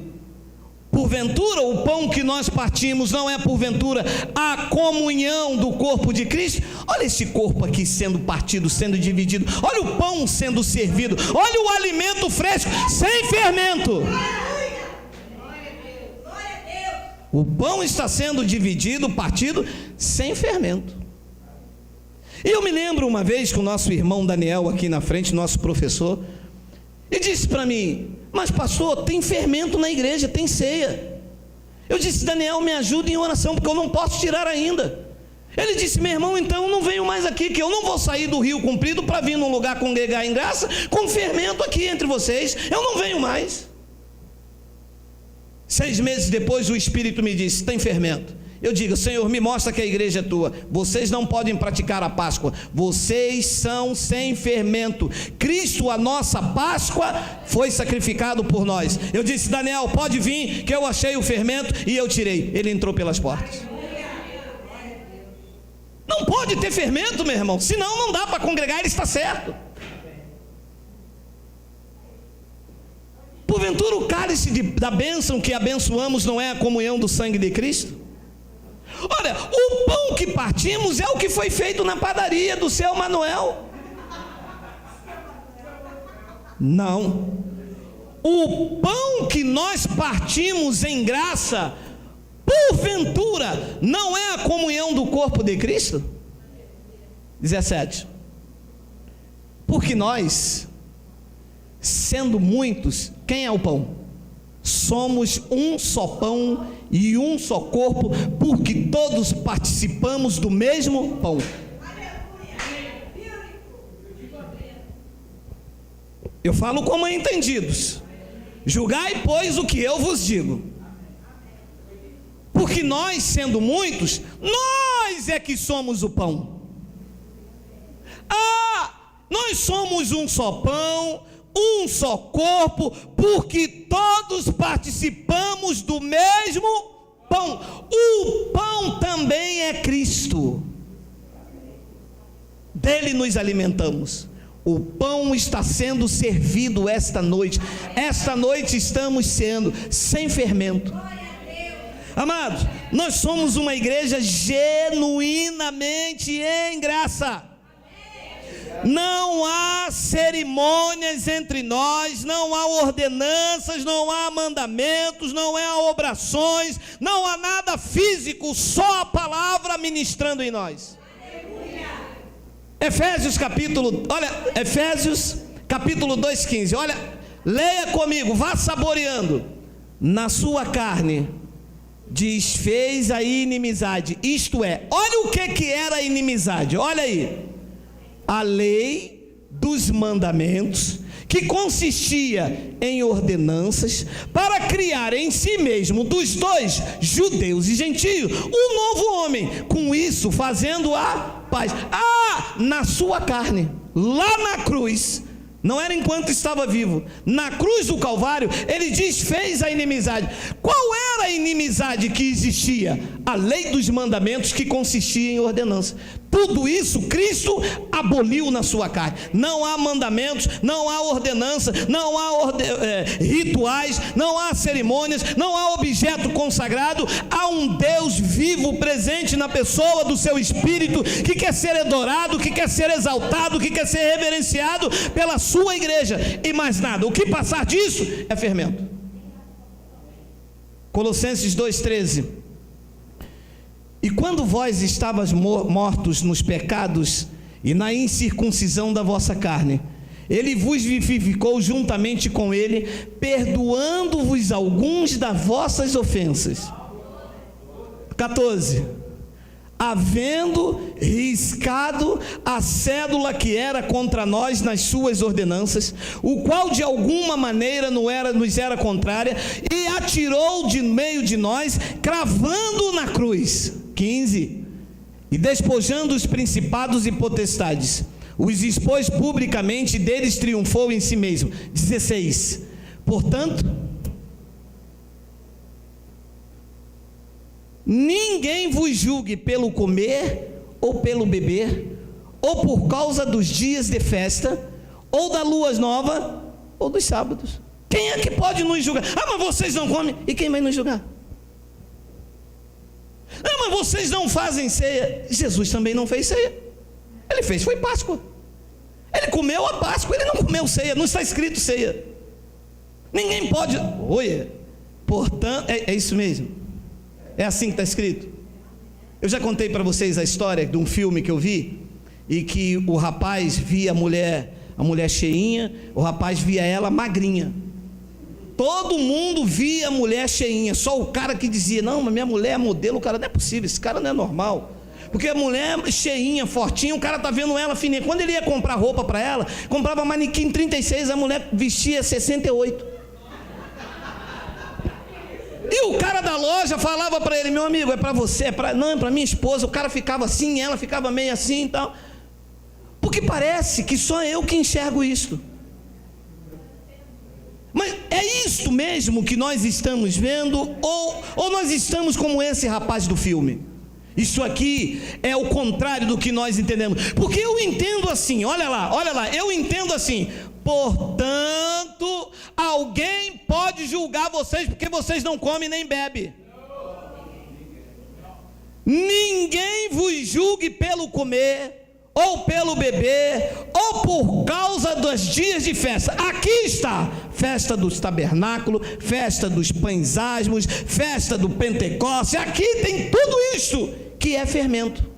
Porventura o pão que nós partimos não é porventura a comunhão do corpo de Cristo? Olha esse corpo aqui sendo partido, sendo dividido. Olha o pão sendo servido. Olha o alimento fresco, sem fermento. O pão está sendo dividido, partido, sem fermento. E eu me lembro uma vez que o nosso irmão Daniel aqui na frente, nosso professor, ele disse para mim: mas pastor, tem fermento na igreja, tem ceia. Eu disse: Daniel, me ajuda em oração, porque eu não posso tirar ainda. Ele disse: meu irmão, então eu não venho mais aqui, que eu não vou sair do Rio Comprido para vir num lugar congregar em graça, com fermento aqui entre vocês, eu não venho mais. 6 meses depois o Espírito me disse: tem fermento. Eu digo: Senhor, me mostra que a igreja é tua. Vocês não podem praticar a Páscoa, vocês são sem fermento. Cristo, a nossa Páscoa, foi sacrificado por nós. Eu disse: Daniel, pode vir, que eu achei o fermento e eu tirei. Ele entrou pelas portas. Não pode ter fermento, meu irmão, senão não dá para congregar, ele está certo. Porventura o cálice da bênção que abençoamos não é a comunhão do sangue de Cristo? Olha, o pão que partimos é o que foi feito na padaria do seu Manuel. Não. O pão que nós partimos em graça, porventura, não é a comunhão do corpo de Cristo? 17. Porque nós, sendo muitos, quem é o pão? Somos um só pão e um só corpo, porque todos participamos do mesmo pão. Eu falo como entendidos. Julgai, pois, o que eu vos digo. Porque nós, sendo muitos, nós é que somos o pão. Nós somos um só pão, um só corpo, porque todos participamos do mesmo pão. O pão também é Cristo. Dele nos alimentamos. O pão está sendo servido esta noite. Esta noite estamos sendo sem fermento. Amados, nós somos uma igreja genuinamente em graça. Não há cerimônias entre nós, não há ordenanças, não há mandamentos, não há orações, não há nada físico, só a palavra ministrando em nós. Efésios capítulo 2:15. Olha, leia comigo, vá saboreando. Na sua carne desfez a inimizade. Isto é, olha o que era a inimizade. Olha aí. A lei dos mandamentos, que consistia em ordenanças, para criar em si mesmo dos dois, judeus e gentios, um novo homem, com isso fazendo a paz. Na sua carne, lá na cruz, não era enquanto estava vivo, na cruz do Calvário, ele desfez a inimizade. Qual era a inimizade que existia? A lei dos mandamentos, que consistia em ordenança. Tudo isso Cristo aboliu na sua carne. Não há mandamentos, não há ordenança, não há rituais, não há cerimônias, não há objeto consagrado. Há um Deus vivo presente na pessoa do seu Espírito, que quer ser adorado, que quer ser exaltado, que quer ser reverenciado pela sua igreja. E mais nada. O que passar disso é fermento. Colossenses 2:13. E quando vós estavas mortos nos pecados e na incircuncisão da vossa carne, ele vos vivificou juntamente com ele, perdoando-vos alguns das vossas ofensas. 14. Havendo riscado a cédula que era contra nós nas suas ordenanças, o qual de alguma maneira nos era contrária, e atirou de meio de nós, cravando na cruz. 15. E despojando os principados e potestades, os expôs publicamente, e deles triunfou em si mesmo. 16. Portanto, ninguém vos julgue pelo comer ou pelo beber, ou por causa dos dias de festa, ou da lua nova, ou dos sábados. Quem é que pode nos julgar? Mas vocês não comem. E quem vai nos julgar? Mas vocês não fazem ceia. Jesus também não fez ceia. Ele fez, foi Páscoa. Ele comeu a Páscoa, ele não comeu ceia. Não está escrito ceia. Ninguém pode. Oi. Portanto, é isso mesmo. É assim que está escrito. Eu já contei para vocês a história de um filme que eu vi, e que o rapaz via a mulher cheinha, o rapaz via ela magrinha. Todo mundo via a mulher cheinha, só o cara que dizia: não, mas minha mulher é modelo. O cara, não é possível, esse cara não é normal. Porque a mulher cheinha, fortinha, o cara está vendo ela fininha. Quando ele ia comprar roupa para ela, comprava manequim 36, a mulher vestia 68. E o cara da loja falava para ele: meu amigo, é para você, não, é para minha esposa. O cara ficava assim, ela ficava meio assim e tal. Porque parece que só eu que enxergo isto. Mas é isto mesmo que nós estamos vendo? Ou nós estamos como esse rapaz do filme? Isso aqui é o contrário do que nós entendemos. Porque eu entendo assim, olha lá, eu entendo assim: Portanto, alguém pode julgar vocês porque vocês não comem nem bebem. Ninguém vos julgue pelo comer, ou pelo beber, ou por causa dos dias de festa. Aqui está: festa dos tabernáculos, festa dos pães asmos, festa do Pentecoste. Aqui tem tudo isso que é fermento.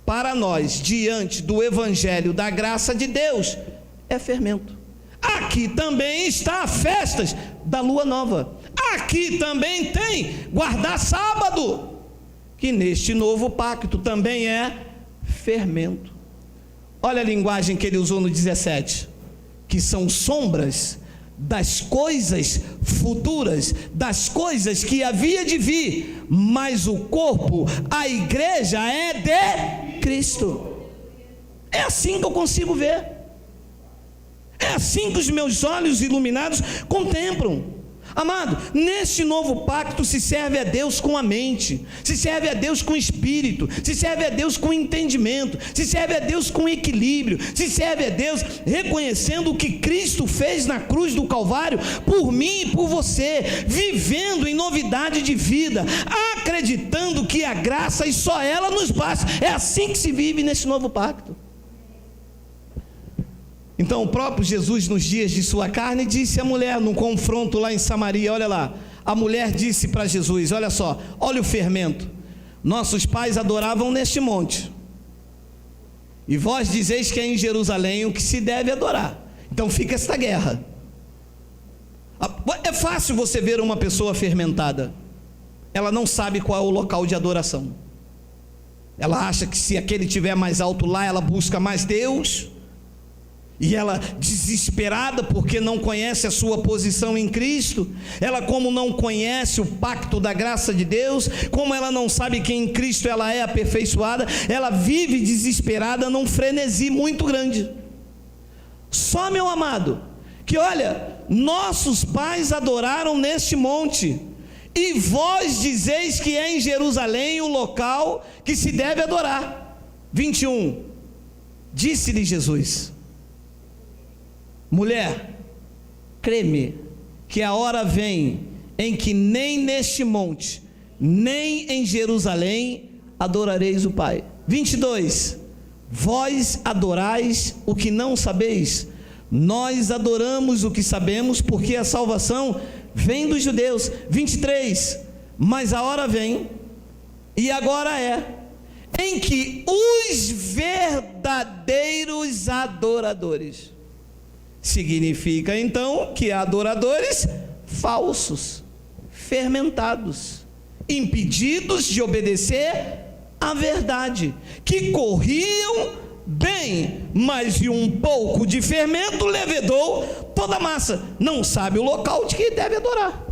Para nós, diante do evangelho da graça de Deus, é fermento. Aqui também está festas da lua nova. Aqui também tem guardar sábado, que neste novo pacto também é fermento. Olha a linguagem que ele usou no 17, que são sombras das coisas futuras, das coisas que havia de vir, mas o corpo, a igreja, é de Cristo. É assim que eu consigo ver, é assim que os meus olhos iluminados contemplam. Amado, neste novo pacto se serve a Deus com a mente, se serve a Deus com o espírito, se serve a Deus com entendimento, se serve a Deus com equilíbrio, se serve a Deus reconhecendo o que Cristo fez na cruz do Calvário por mim e por você, vivendo em novidade de vida, acreditando que a graça e só ela nos basta. É assim que se vive nesse novo pacto. Então o próprio Jesus, nos dias de sua carne, disse à mulher, num confronto lá em Samaria, olha lá, a mulher disse para Jesus: olha só, olha o fermento, nossos pais adoravam neste monte, e vós dizeis que é em Jerusalém o que se deve adorar. Então fica esta guerra. É fácil você ver uma pessoa fermentada, ela não sabe qual é o local de adoração, ela acha que se aquele estiver mais alto lá, ela busca mais Deus. E ela, desesperada porque não conhece a sua posição em Cristo, ela, como não conhece o pacto da graça de Deus, como ela não sabe que em Cristo ela é aperfeiçoada, ela vive desesperada num frenesi muito grande. Só, meu amado, que olha, nossos pais adoraram neste monte, e vós dizeis que é em Jerusalém o local que se deve adorar. 21, disse-lhe Jesus: mulher, crê-me que a hora vem em que nem neste monte, nem em Jerusalém adorareis o Pai. 22, vós adorais o que não sabeis, nós adoramos o que sabemos, porque a salvação vem dos judeus. 23, mas a hora vem, e agora é, em que os verdadeiros adoradores, significa então que há adoradores falsos, fermentados, impedidos de obedecer à verdade, que corriam bem, mas de um pouco de fermento levedou toda a massa. Não sabe o local de que deve adorar.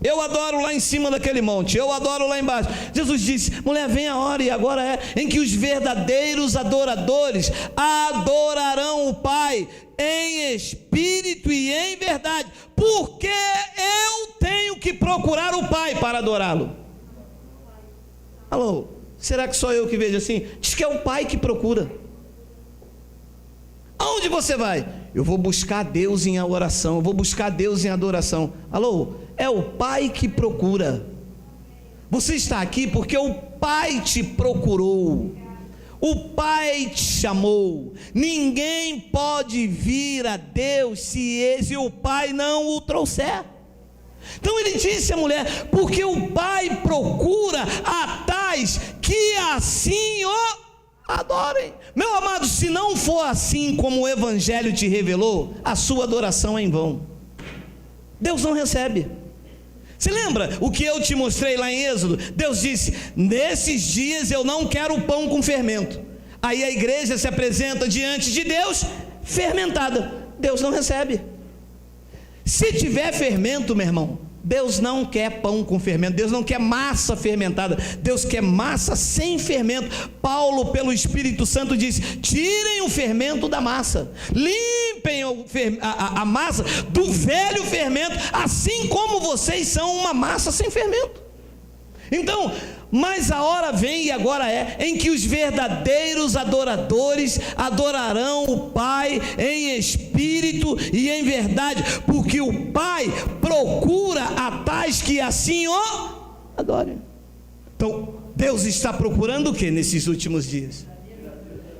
Eu adoro lá em cima daquele monte, eu adoro lá embaixo. Jesus disse: mulher, vem a hora, e agora é, em que os verdadeiros adoradores adorarão o Pai em espírito e em verdade, porque eu tenho que procurar o Pai para adorá-lo. Alô, será que só eu que vejo assim? Diz que é o Pai que procura. Aonde você vai? Eu vou buscar Deus em oração, eu vou buscar Deus em adoração. Alô, é o Pai que procura. Você está aqui porque o Pai te procurou, o Pai te chamou. Ninguém pode vir a Deus se o Pai não o trouxer. Então ele disse à mulher: porque o Pai procura a tais que assim o adorem. Meu amado, se não for assim como o Evangelho te revelou, a sua adoração é em vão. Deus não recebe. Você lembra o que eu te mostrei lá em Êxodo? Deus disse: nesses dias eu não quero pão com fermento. Aí a igreja se apresenta diante de Deus fermentada. Deus não recebe. Se tiver fermento, meu irmão, Deus não quer pão com fermento, Deus não quer massa fermentada, Deus quer massa sem fermento. Paulo, pelo Espírito Santo, diz: tirem o fermento da massa, limpem a massa do velho fermento, assim como vocês são uma massa sem fermento. Então, mas a hora vem, e agora é, em que os verdadeiros adoradores adorarão o Pai em espírito e em verdade, porque o Pai procura a tais que assim o adorem. Então, Deus está procurando o que nesses últimos dias?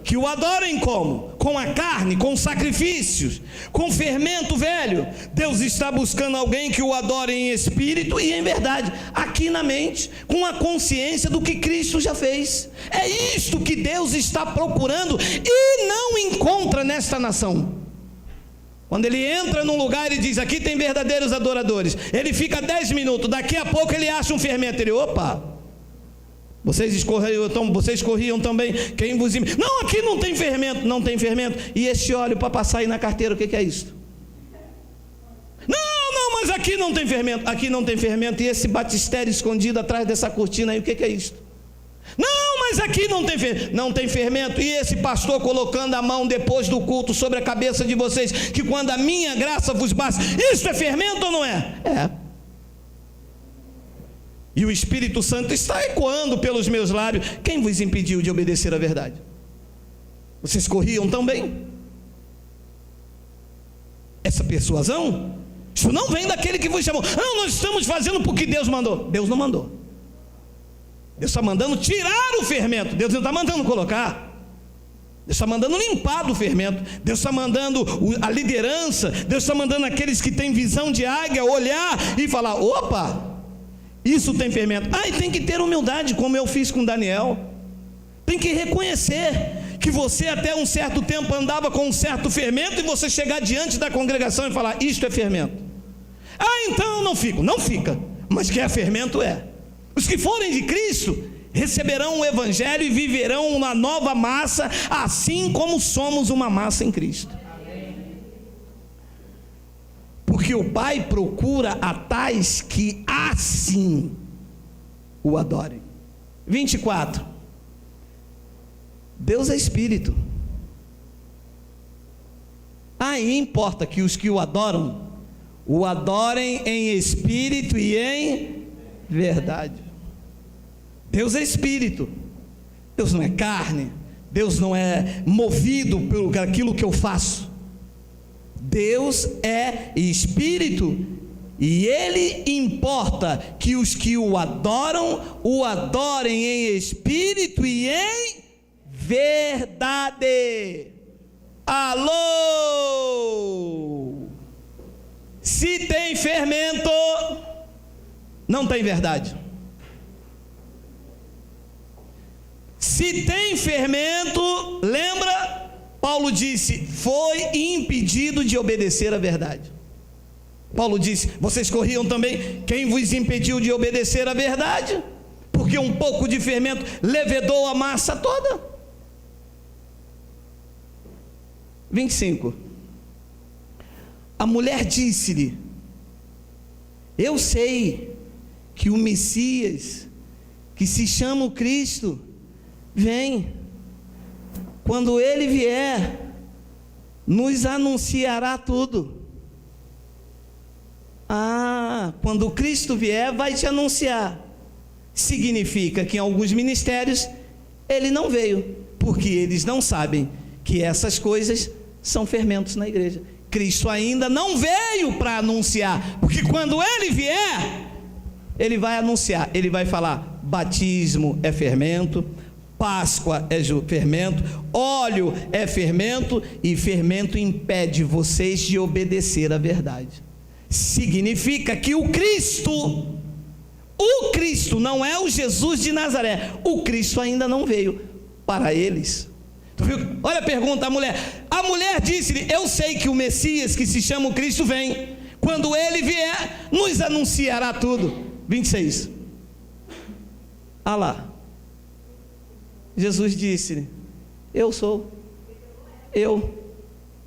Que o adorem como? Com a carne, com sacrifícios, com fermento velho. Deus está buscando alguém que o adore em espírito e em verdade, aqui na mente, com a consciência do que Cristo já fez. É isto que Deus está procurando e não encontra nesta nação. Quando ele entra num lugar e diz, aqui tem verdadeiros adoradores, ele fica 10 minutos, daqui a pouco ele acha um fermento, ele, opa, vocês corriam também, quem vos imita? Não, aqui não tem fermento, não tem fermento. E esse óleo para passar aí na carteira, o que é isso? Não, mas aqui não tem fermento, aqui não tem fermento. E esse batistério escondido atrás dessa cortina aí, o que é isso? Não, mas aqui não tem fermento. E esse pastor colocando a mão depois do culto sobre a cabeça de vocês, que quando a minha graça vos basta, isso é fermento ou não é? É. E o Espírito Santo está ecoando pelos meus lábios. Quem vos impediu de obedecer à verdade? Vocês corriam também? Essa persuasão, isso não vem daquele que vos chamou. Não, nós estamos fazendo porque Deus mandou. Deus não mandou. Deus está mandando tirar o fermento. Deus não está mandando colocar. Deus está mandando limpar do fermento. Deus está mandando a liderança. Deus está mandando aqueles que têm visão de águia olhar e falar, opa, isso tem fermento. E tem que ter humildade, como eu fiz com Daniel. Tem que reconhecer que você até um certo tempo andava com um certo fermento, e você chegar diante da congregação e falar, isto é fermento. Então não fica, mas que é fermento é. Os que forem de Cristo receberão o Evangelho e viverão uma nova massa, assim como somos uma massa em Cristo. Porque o Pai procura a tais que assim o adorem. 24. Deus é Espírito. Aí importa que os que o adorem em espírito e em verdade. Deus é Espírito. Deus não é carne. Deus não é movido por aquilo que eu faço. Deus é Espírito, e Ele importa que os que o adorem em espírito e em verdade. Alô! Se tem fermento, não tem verdade. Se tem fermento, lembra? Paulo disse, foi impedido de obedecer à verdade. Paulo disse, vocês corriam também, quem vos impediu de obedecer à verdade? Porque um pouco de fermento levedou a massa toda. 25. A mulher disse-lhe, eu sei que o Messias, que se chama o Cristo, vem. Quando ele vier, nos anunciará tudo. Quando Cristo vier, vai te anunciar. Significa que em alguns ministérios ele não veio, porque eles não sabem que essas coisas são fermentos na igreja. Cristo ainda não veio para anunciar, porque quando ele vier, ele vai anunciar, ele vai falar, batismo é fermento, Páscoa é fermento, óleo é fermento, e fermento impede vocês de obedecer à verdade. Significa que o Cristo não é o Jesus de Nazaré, o Cristo ainda não veio para eles. Tu viu? Olha a pergunta, a mulher disse-lhe, eu sei que o Messias, que se chama o Cristo, vem. Quando ele vier, nos anunciará tudo. 26. Lá. Jesus disse-lhe, eu sou, eu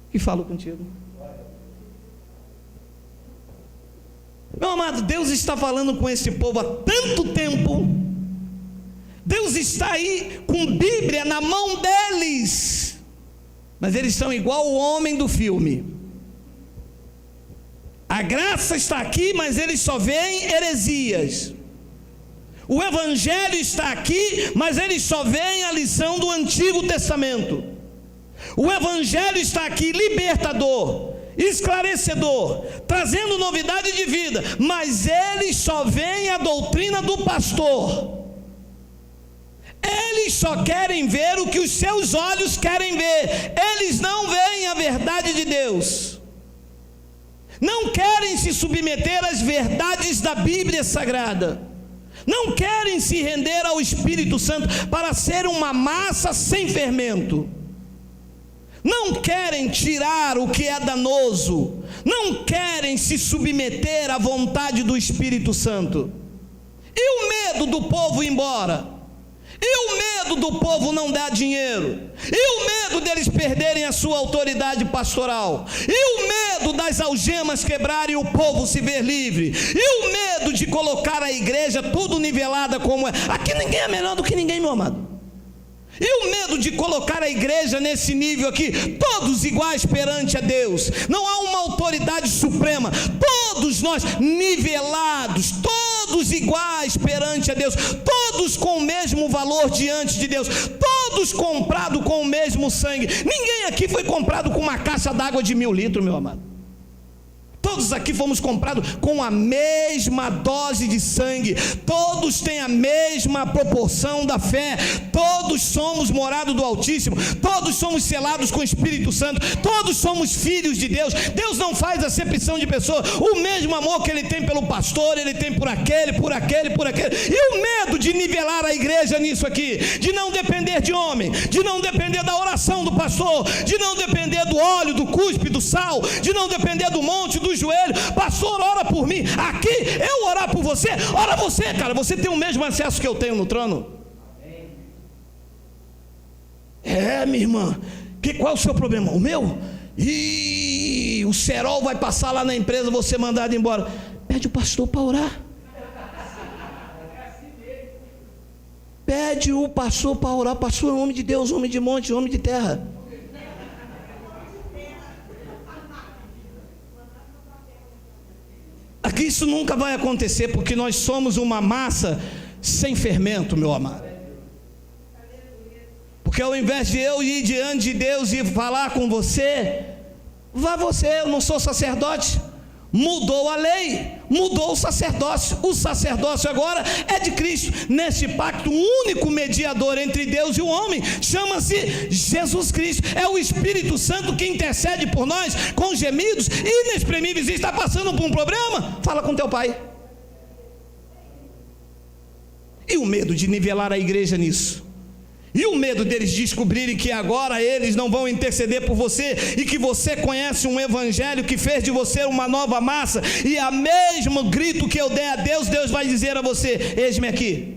que falo contigo. Meu amado, Deus está falando com esse povo há tanto tempo. Deus está aí com Bíblia na mão deles, mas eles são igual o homem do filme. A graça está aqui, mas eles só veem heresias. O Evangelho está aqui, mas ele só vem a lição do Antigo Testamento. O Evangelho está aqui libertador, esclarecedor, trazendo novidade de vida, mas ele só vem a doutrina do pastor. Eles só querem ver o que os seus olhos querem ver, eles não veem a verdade de Deus, não querem se submeter às verdades da Bíblia Sagrada, não querem se render ao Espírito Santo para ser uma massa sem fermento, não querem tirar o que é danoso, não querem se submeter à vontade do Espírito Santo. E o medo do povo ir embora? E o medo do povo não dar dinheiro? E o medo deles perderem a sua autoridade pastoral? E o medo das algemas quebrarem e o povo se ver livre? E o medo de colocar a igreja tudo nivelada como é? Aqui ninguém é melhor do que ninguém, meu amado. E o medo de colocar a igreja nesse nível aqui, todos iguais perante a Deus, não há uma autoridade suprema, todos nós nivelados, todos iguais perante a Deus, todos com o mesmo valor diante de Deus, todos comprados com o mesmo sangue. Ninguém aqui foi comprado com uma caixa d'água de 1000 litros, meu amado. Todos aqui fomos comprados com a mesma dose de sangue, todos têm a mesma proporção da fé, todos somos morada do Altíssimo, todos somos selados com o Espírito Santo, todos somos filhos de Deus. Deus não faz acepção de pessoa. O mesmo amor que ele tem pelo pastor, ele tem por aquele. E o medo de nivelar a igreja nisso aqui, de não depender de homem, de não depender da oração do pastor, de não depender do óleo, do cuspe, do sal, de não depender do monte, do joelho. Pastor, ora por mim. Aqui eu orar por você, ora você, cara, você tem o mesmo acesso que eu tenho no trono. Minha irmã, qual é o seu problema? O meu? O cerol vai passar lá na empresa, você mandado embora. Pede o pastor para orar. Pede o pastor para orar. O pastor é homem de Deus, homem de monte, homem de terra. Aqui isso nunca vai acontecer, porque nós somos uma massa sem fermento, meu amado. Porque ao invés de eu ir diante de Deus e falar com você, vá você, eu não sou sacerdote. Mudou a lei, mudou o sacerdócio agora é de Cristo. Neste pacto, o único mediador entre Deus e o homem chama-se Jesus Cristo. É o Espírito Santo que intercede por nós com gemidos inexprimíveis. E está passando por um problema? Fala com teu pai. E o medo de nivelar a igreja nisso? E o medo deles descobrirem que agora eles não vão interceder por você, e que você conhece um evangelho que fez de você uma nova massa, e a mesmo grito que eu der a Deus, Deus vai dizer a você: eis-me aqui.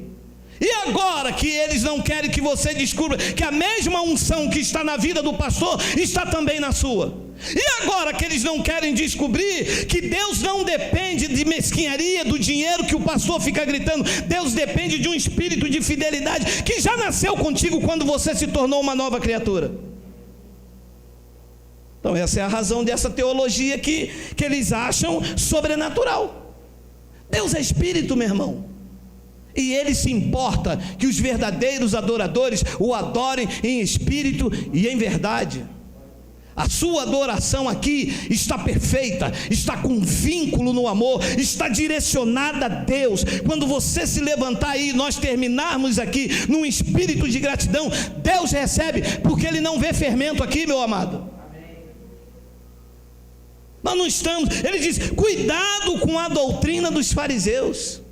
E agora que eles não querem que você descubra que a mesma unção que está na vida do pastor está também na sua. E agora que eles não querem descobrir que Deus não depende de mesquinharia, do dinheiro que o pastor fica gritando. Deus depende de um espírito de fidelidade que já nasceu contigo quando você se tornou uma nova criatura. Então essa é a razão dessa teologia que eles acham sobrenatural. Deus é espírito, meu irmão. E ele se importa que os verdadeiros adoradores o adorem em espírito e em verdade. A sua adoração aqui está perfeita, está com vínculo no amor, está direcionada a Deus. Quando você se levantar aí, nós terminarmos aqui num espírito de gratidão, Deus recebe, porque Ele não vê fermento aqui, meu amado. Nós não estamos, Ele diz: cuidado com a doutrina dos fariseus.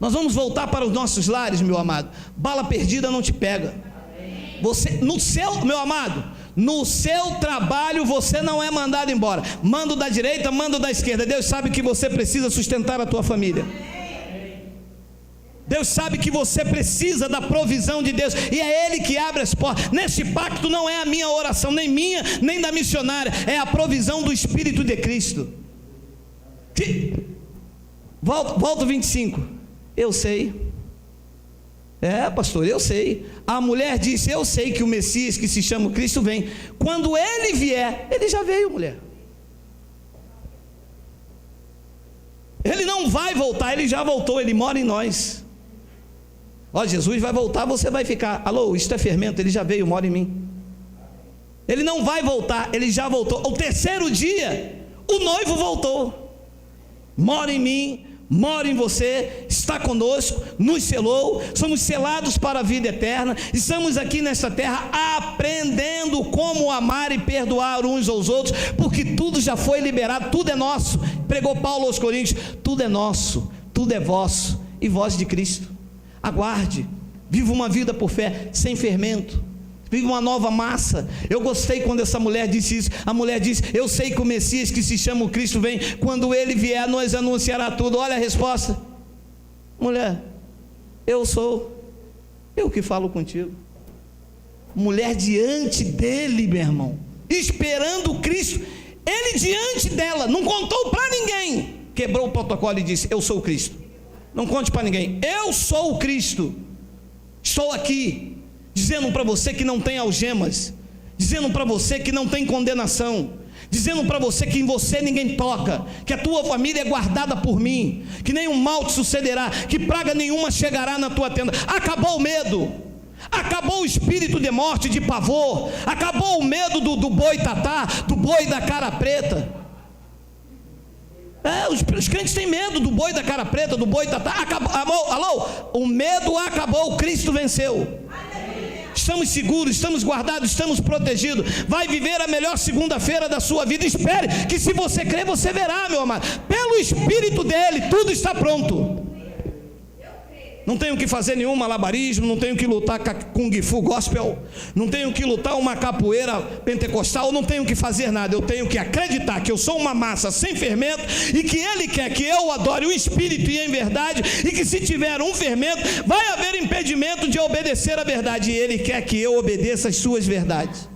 Nós vamos voltar para os nossos lares, meu amado. Bala perdida não te pega. Você, no seu, meu amado, no seu trabalho você não é mandado embora. Mando da direita, mando da esquerda. Deus sabe que você precisa sustentar a tua família. Deus sabe que você precisa da provisão de Deus, e é Ele que abre as portas. Neste pacto não é a minha oração, nem minha, nem da missionária, é a provisão do Espírito de Cristo. Volta 25. Eu sei. Pastor, eu sei. A mulher disse: eu sei que o Messias, que se chama Cristo, vem. Quando Ele vier, Ele já veio, mulher. Ele não vai voltar, Ele já voltou, Ele mora em nós. Ó, Jesus vai voltar, você vai ficar. Alô, isto é fermento, ele já veio, mora em mim. Ele não vai voltar, ele já voltou. O terceiro dia, o noivo voltou. Mora em mim, mora em você, está conosco, nos selou, somos selados para a vida eterna. Estamos aqui nesta terra aprendendo como amar e perdoar uns aos outros, porque tudo já foi liberado, tudo é nosso. Pregou Paulo aos Coríntios: tudo é nosso, tudo é vosso, e vós de Cristo. Aguarde, viva uma vida por fé, sem fermento, viva uma nova massa. Eu gostei quando essa mulher disse isso. A mulher disse: eu sei que o Messias, que se chama o Cristo, vem. Quando ele vier, nos anunciará tudo. Olha a resposta: mulher, eu sou, eu que falo contigo. Mulher diante dele, meu irmão, esperando o Cristo, ele diante dela, não contou para ninguém, quebrou o protocolo e disse: eu sou o Cristo. Não conte para ninguém, eu sou o Cristo. Estou aqui dizendo para você que não tem algemas, dizendo para você que não tem condenação, dizendo para você que em você ninguém toca, que a tua família é guardada por mim, que nenhum mal te sucederá, que praga nenhuma chegará na tua tenda. Acabou o medo, acabou o espírito de morte, de pavor, acabou o medo do boi tatá, do boi da cara preta. Os crentes têm medo do boi da cara preta, do boi tatá. Acabou, alô, o medo acabou, Cristo venceu. Estamos seguros, estamos guardados, estamos protegidos. Vai viver a melhor segunda-feira da sua vida. Espere, que se você crer, você verá, meu amado. Pelo Espírito dele, tudo está pronto. Não tenho que fazer nenhum malabarismo, não tenho que lutar Kung Fu Gospel, não tenho que lutar uma capoeira pentecostal, não tenho que fazer nada. Eu tenho que acreditar que eu sou uma massa sem fermento, e que ele quer que eu adore o Espírito e em verdade, e que se tiver um fermento, vai haver impedimento de obedecer a verdade, e ele quer que eu obedeça as suas verdades.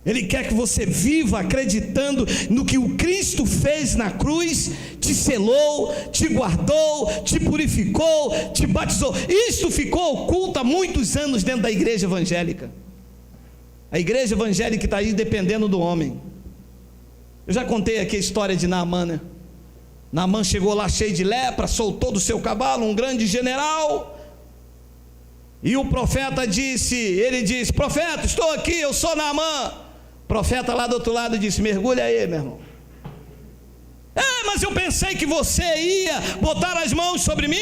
Ele quer que você viva acreditando no que o Cristo fez na cruz, te selou, te guardou, te purificou, te batizou. Isso ficou oculto há muitos anos dentro da igreja evangélica. A igreja evangélica está aí dependendo do homem. Eu já contei aqui a história de Naamã, né? Naamã chegou lá cheio de lepra, soltou do seu cavalo um grande general, e o profeta disse, profeta, estou aqui, eu sou Naamã. O profeta lá do outro lado disse: mergulha aí, meu irmão. Mas eu pensei que você ia botar as mãos sobre mim,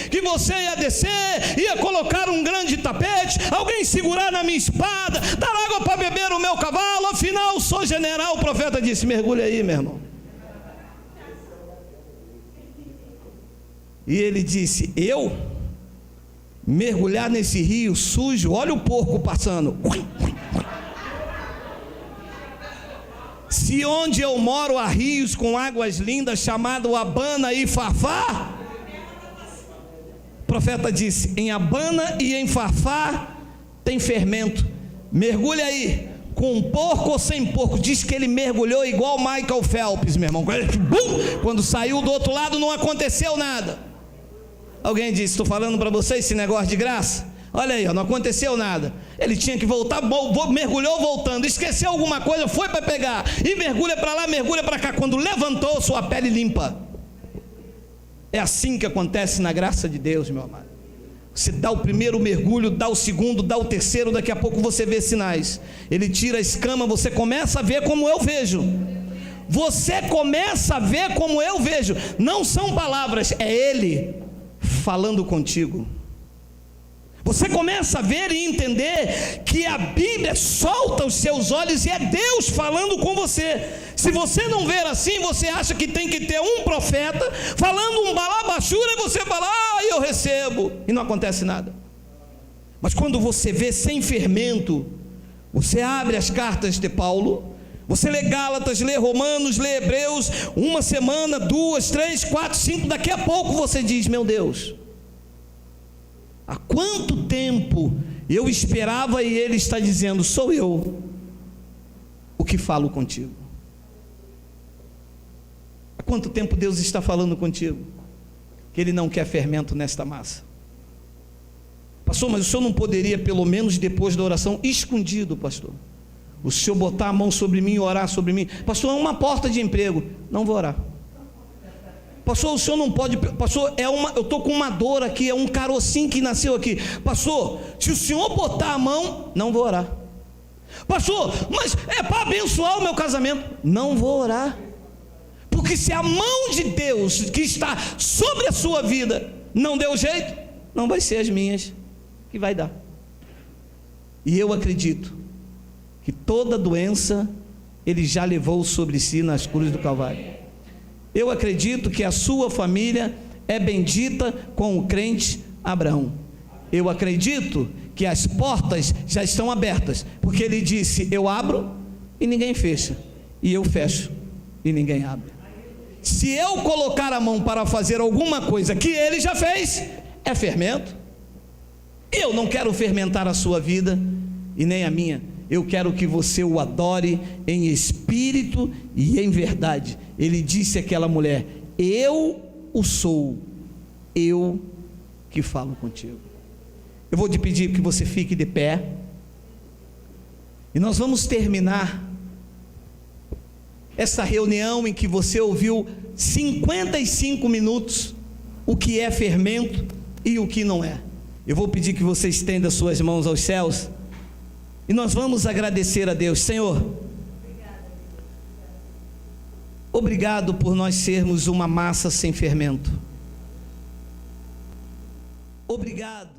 que você ia descer, ia colocar um grande tapete, alguém segurar na minha espada, dar água para beber o meu cavalo, afinal sou general. O profeta disse: mergulha aí, meu irmão. E ele disse: eu mergulhar nesse rio sujo? Olha o porco passando. Se onde eu moro há rios com águas lindas, chamado Abana e Farfá. O profeta disse: em Abana e em Farfá tem fermento, mergulha aí, com porco ou sem porco. Diz que ele mergulhou igual Michael Phelps, meu irmão. Quando saiu do outro lado não aconteceu nada. Alguém disse: estou falando para vocês esse negócio de graça. Olha aí, não aconteceu nada. Ele tinha que voltar, mergulhou voltando, esqueceu alguma coisa, foi para pegar, e mergulha para lá, mergulha para cá. Quando levantou, sua pele limpa. É assim que acontece na graça de Deus, meu amado. Você dá o primeiro mergulho, dá o segundo, dá o terceiro, daqui a pouco você vê sinais. Ele tira a escama, você começa a ver como eu vejo. Você começa a ver como eu vejo. Não são palavras, é Ele falando contigo. Você começa a ver e entender que a Bíblia solta os seus olhos e é Deus falando com você. Se você não ver assim, você acha que tem que ter um profeta falando um balabachura, e você fala: eu recebo, e não acontece nada. Mas quando você vê sem fermento, você abre as cartas de Paulo, você lê Gálatas, lê Romanos, lê Hebreus, uma semana, 2, 3, 4, 5, daqui a pouco você diz: meu Deus, há quanto tempo eu esperava, e Ele está dizendo: sou eu o que falo contigo. Há quanto tempo Deus está falando contigo, que Ele não quer fermento nesta massa? Pastor, mas o senhor não poderia, pelo menos depois da oração, escondido, pastor, o senhor botar a mão sobre mim e orar sobre mim? Pastor, é uma porta de emprego. Não vou orar. Pastor, o senhor não pode, pastor, eu estou com uma dor aqui, é um carocinho que nasceu aqui. Pastor, se o senhor botar a mão, não vou orar. Pastor, mas é para abençoar o meu casamento, não vou orar. Porque se a mão de Deus que está sobre a sua vida não deu jeito, não vai ser as minhas que vai dar. E eu acredito que toda doença Ele já levou sobre si nas cruzes do Calvário. Eu acredito que a sua família é bendita com o crente Abraão. Eu acredito que as portas já estão abertas, porque ele disse: eu abro e ninguém fecha, e eu fecho e ninguém abre. Se eu colocar a mão para fazer alguma coisa que ele já fez, é fermento. Eu não quero fermentar a sua vida e nem a minha. Eu quero que você o adore em espírito e em verdade. Ele disse àquela mulher: eu o sou, eu que falo contigo. Eu vou te pedir que você fique de pé, e nós vamos terminar essa reunião em que você ouviu 55 minutos o que é fermento e o que não é. Eu vou pedir que você estenda suas mãos aos céus, e nós vamos agradecer a Deus. Senhor, obrigado por nós sermos uma massa sem fermento. Obrigado